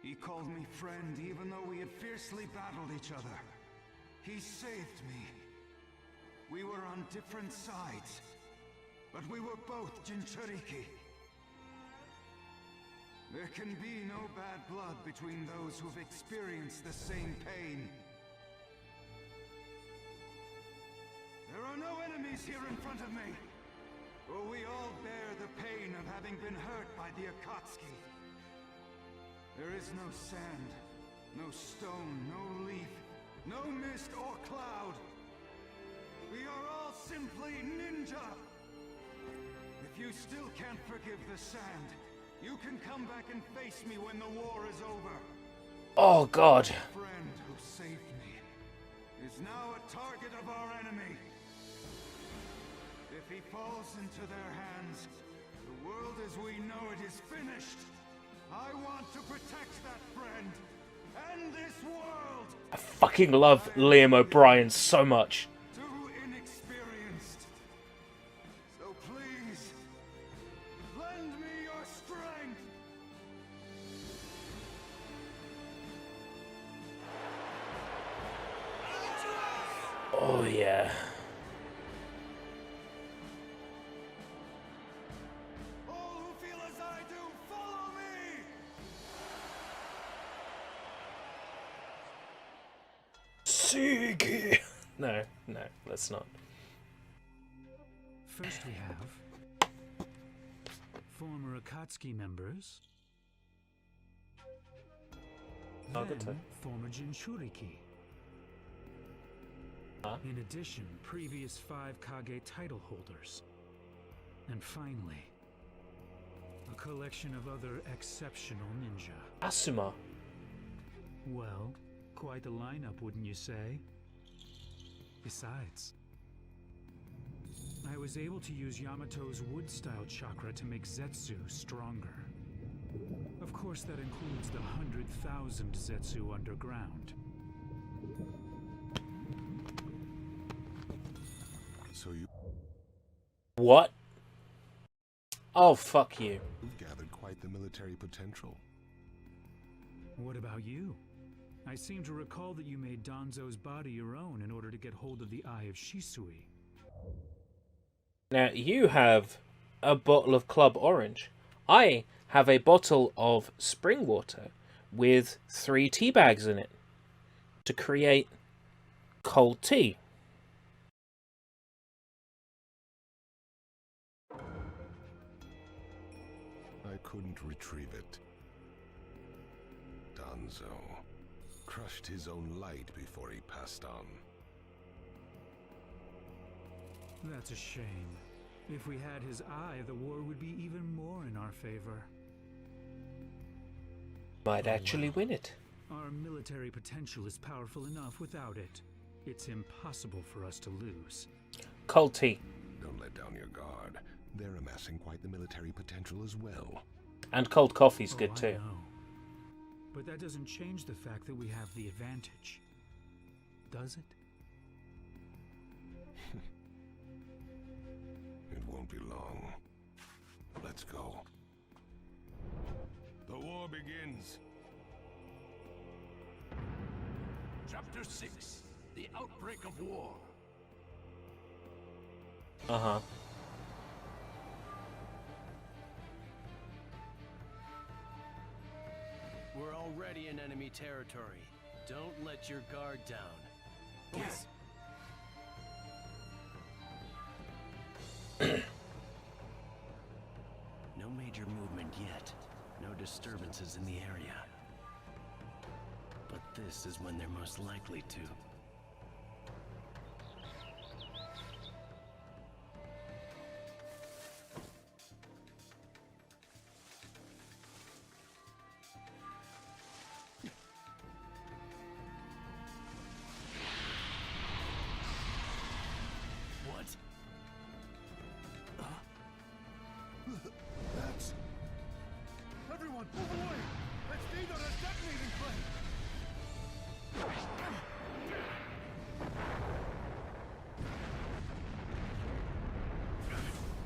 He called me friend even though we had fiercely battled each other. He saved me. We were on different sides, but we were both Jinchuriki. There can be no bad blood between those who've experienced the same pain. There are no enemies here in front of me, for we all bear the pain of having been hurt by the Akatsuki. There is no sand, no stone, no leaf, no mist or cloud. We are all simply ninja. If you still can't forgive the sand, you can come back and face me when the war is over. Oh God. The friend who saved me is now a target of our enemy. If he falls into their hands, the world as we know it is finished. I want to protect that friend and this world. I fucking love Liam O'Brien so much. Too inexperienced. So please, lend me your strength. Oh yeah. No, let's not. First we have former Akatsuki members, then former Jinchuriki. In addition, previous 5 Kage title holders. And finally, a collection of other exceptional ninja. Asuma. Well, quite the lineup, wouldn't you say? Besides, I was able to use Yamato's wood-style chakra to make Zetsu stronger. Of course, that includes the 100,000 Zetsu underground. So you... What? Oh, fuck you. You've gathered quite the military potential. What about you? I seem to recall that you made Danzo's body your own in order to get hold of the Eye of Shisui. Now, you have a bottle of Club Orange. I have a bottle of spring water with 3 tea bags in it to create cold tea. I couldn't retrieve it. Danzo crushed his own light before he passed on. That's a shame. If we had his eye, the war would be even more in our favor. Might actually win it. Our military potential is powerful enough without it. It's impossible for us to lose. Cold tea. Don't let down your guard. They're amassing quite the military potential as well. And cold coffee's good too. I know. But that doesn't change the fact that we have the advantage. Does it? It won't be long. Let's go. The war begins. Chapter 6, The Outbreak of War. Uh-huh. We're already in enemy territory. Don't let your guard down. Yes. No major movement yet. No disturbances in the area. But this is when they're most likely to.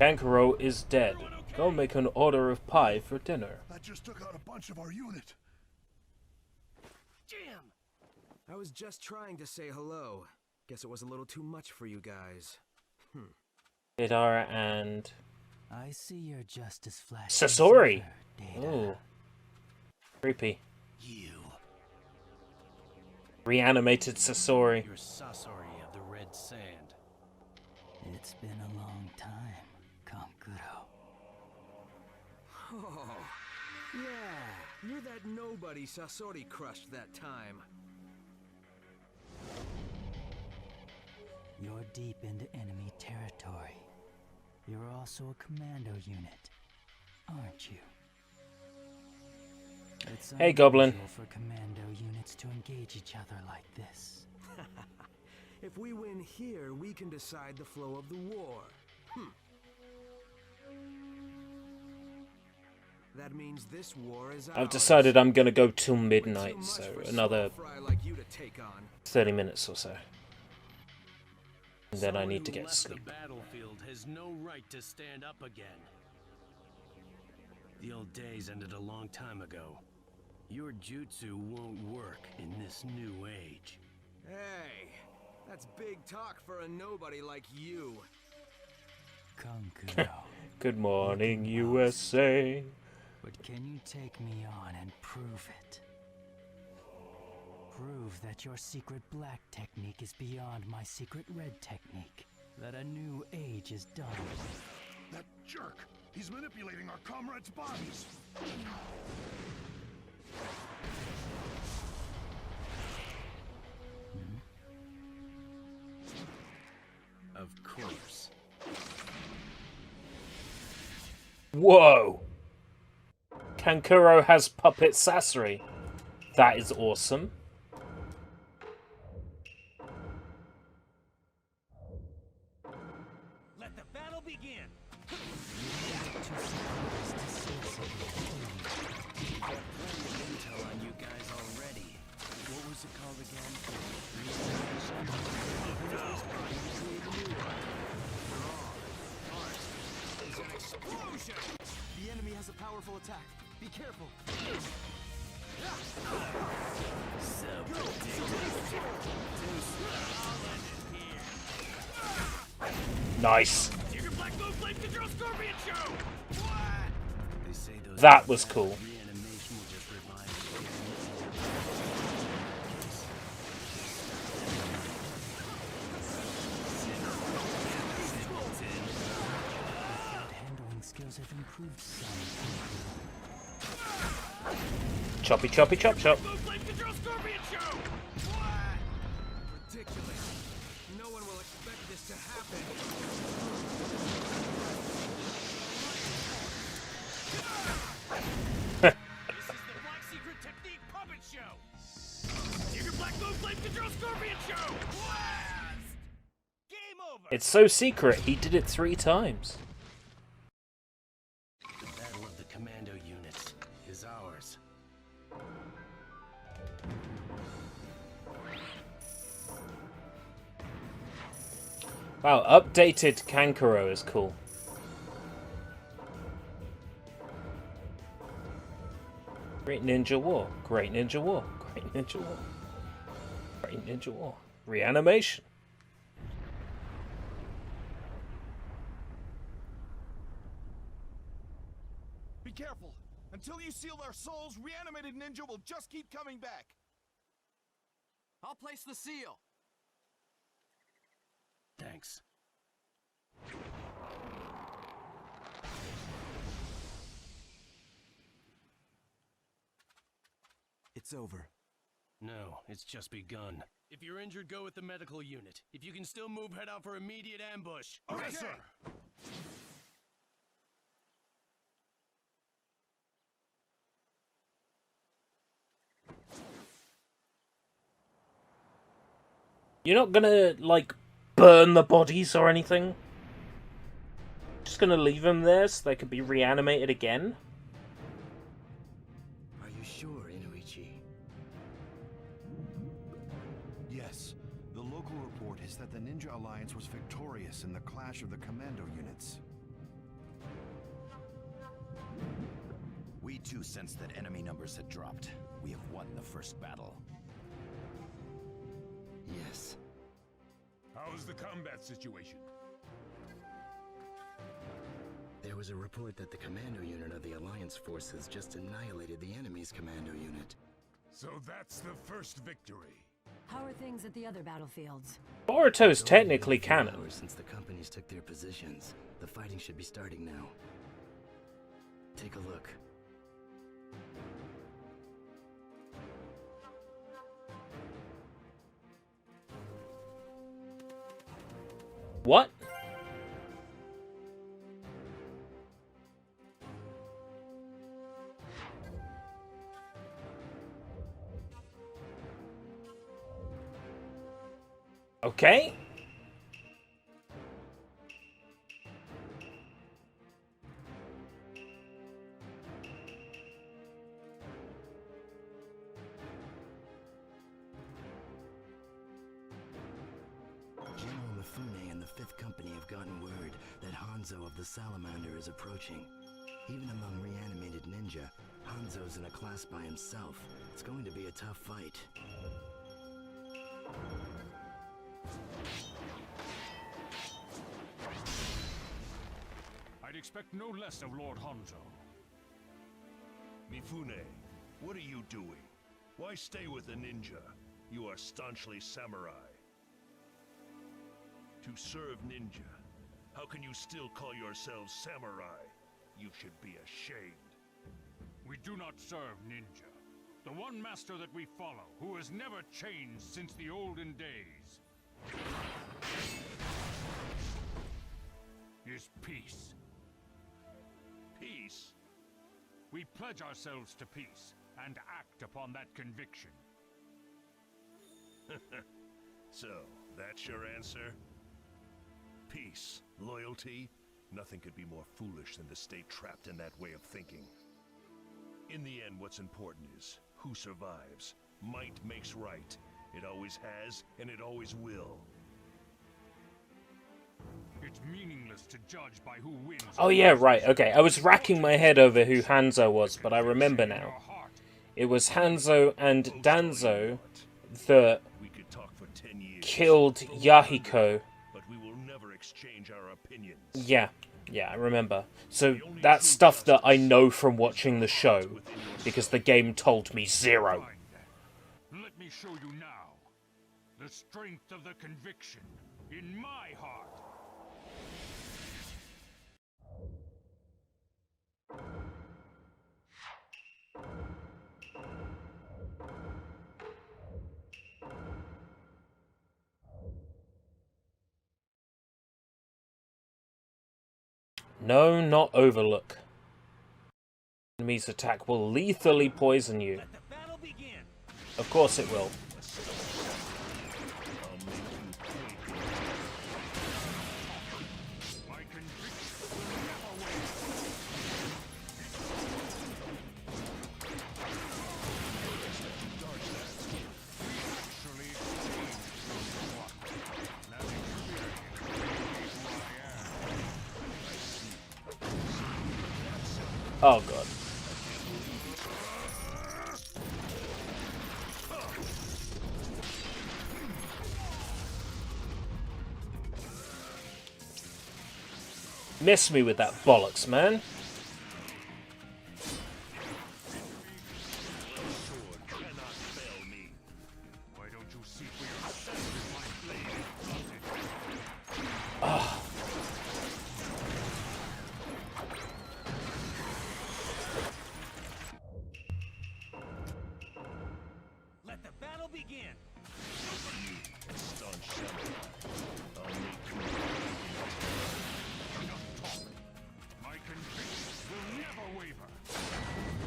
Kankuro is dead. Go make an order of pie for dinner. That just took out a bunch of our unit. Damn! I was just trying to say hello. Guess it was a little too much for you guys. Hidara and I see you're just as flashy. Sasori. Oh, creepy. You. Reanimated Sasori. You're Sasori of the Red Sand. It's been a long time, Kankuro. Oh, yeah. You're that nobody Sasori crushed that time. You're deep into enemy territory. You're also a commando unit, aren't you? It's hey, Goblin. For commando units to engage each other like this. If we win here, we can decide the flow of the war. That means this war is ours. I've decided I'm gonna go till midnight, so another 30 minutes or so. And then I need to get sleep. The battlefield has no right to stand up again. The old days ended a long time ago. Your jutsu won't work in this new age. Hey, that's big talk for a nobody like you. Kankuro. Good morning, USA. But can you take me on and prove it? Prove that your secret black technique is beyond my secret red technique. That a new age is done. That jerk! He's manipulating our comrades' bodies! Of course. Whoa! Kankuro has puppet Sasori. That is awesome. Let the battle begin. Intel on you guys already. What was it called again? It's an explosion! The enemy has a powerful attack. Be careful. Nice. They say those That was cool. reanimation will just revive Handling skills have improved some. Choppy, choppy, chop, chop. Ridiculous. No one will expect this to happen. This is the Black Secret Technique Puppet Show. Secret Black Move Flame Control Scorpion Show. Blast! Game over. It's so secret, he did it 3 times. The battle of the commando units is ours. Wow, updated Kankuro is cool. Great Ninja War, Great Ninja War, Great Ninja War, Great Ninja War. Reanimation. Be careful. Until you seal their souls, reanimated ninja will just keep coming back. I'll place the seal. Thanks. It's over. No, it's just begun. If you're injured, go with the medical unit. If you can still move, head out for immediate ambush. Okay, sir. You're not gonna, like, burn the bodies or anything? Just gonna leave them there so they could be reanimated again? Are you sure, Inuichi? Yes. The local report is that the Ninja Alliance was victorious in the clash of the commando units. too sensed that enemy numbers had dropped. We have won the first battle. Yes. How's the combat situation? There was a report that the commando unit of the Alliance forces just annihilated the enemy's commando unit. So that's the first victory. How are things at the other battlefields? Boruto's technically canon. Since the companies took their positions, the fighting should be starting now. Take a look. What? Okay. General Mifune and the 5th Company have gotten word that Hanzo of the Salamander is approaching. Even among reanimated ninja, Hanzo's in a class by himself. It's going to be a tough fight. I'd expect no less of Lord Hanzo. Mifune, what are you doing? Why stay with the ninja? You are staunchly samurai. To serve ninja, how can you still call yourselves samurai? You should be ashamed. We do not serve ninja. The one master that we follow, who has never changed since the olden days, is peace. Peace? We pledge ourselves to peace, and act upon that conviction. So, that's your answer? Peace, loyalty, nothing could be more foolish than to stay trapped in that way of thinking. In the end, what's important is who survives. Might makes right. It always has, and it always will. It's meaningless to judge by who wins. Oh yeah, right, okay. I was racking my head over who Hanzo was, but I remember now. It was Hanzo and Danzo that killed Yahiko. But we will never exchange our opinions. Yeah, I remember. So that's stuff that I know from watching the show, because the game told me zero. Let me show you now the strength of the conviction in my heart. No, not Overlook. Enemy's attack will lethally poison you. Of course it will. Oh god. Miss me with that bollocks, man. Let the battle begin. My conviction will never waver.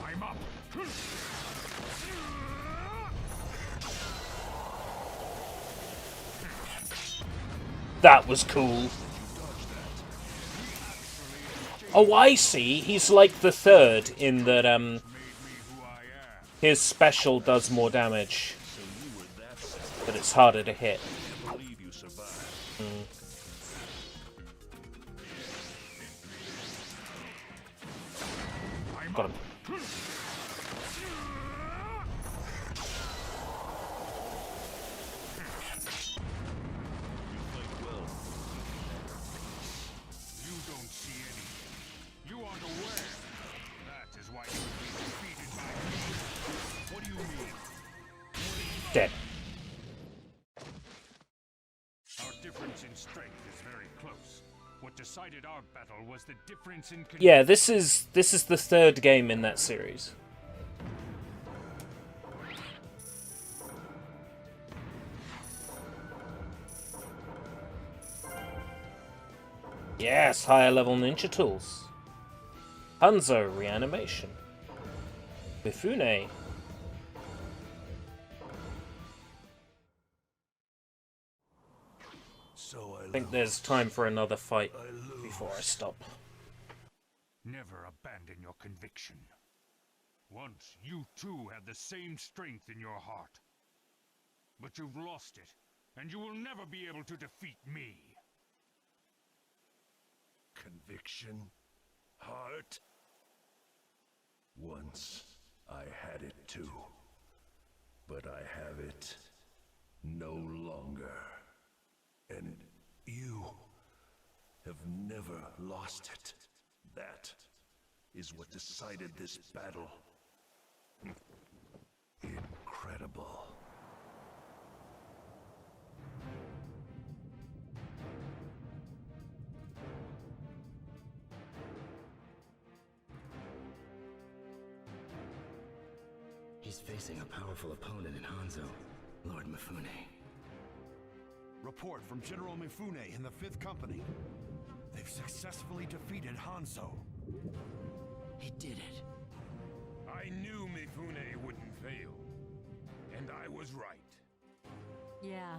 I'm up. That was cool. Oh, I see. He's like the third in that, his special does more damage, but it's harder to hit. Got him. Dead. Our difference in strength is very close. What decided our battle was the difference in... Yeah, this is the third game in that series. Yes, higher level ninja tools. Hanzo reanimation. Mifune. So I think there's time for another fight before I stop. Never abandon your conviction. Once, you too had the same strength in your heart. But you've lost it, and you will never be able to defeat me. Conviction? Heart? Once I had it too. But I have it no longer. And you have never lost it. That is what decided this battle. Incredible. He's facing a powerful opponent in Hanzo, Lord Mifune. Report from General Mifune in the 5th Company. They've successfully defeated Hanzo. He did it. I knew Mifune wouldn't fail. And I was right. Yeah,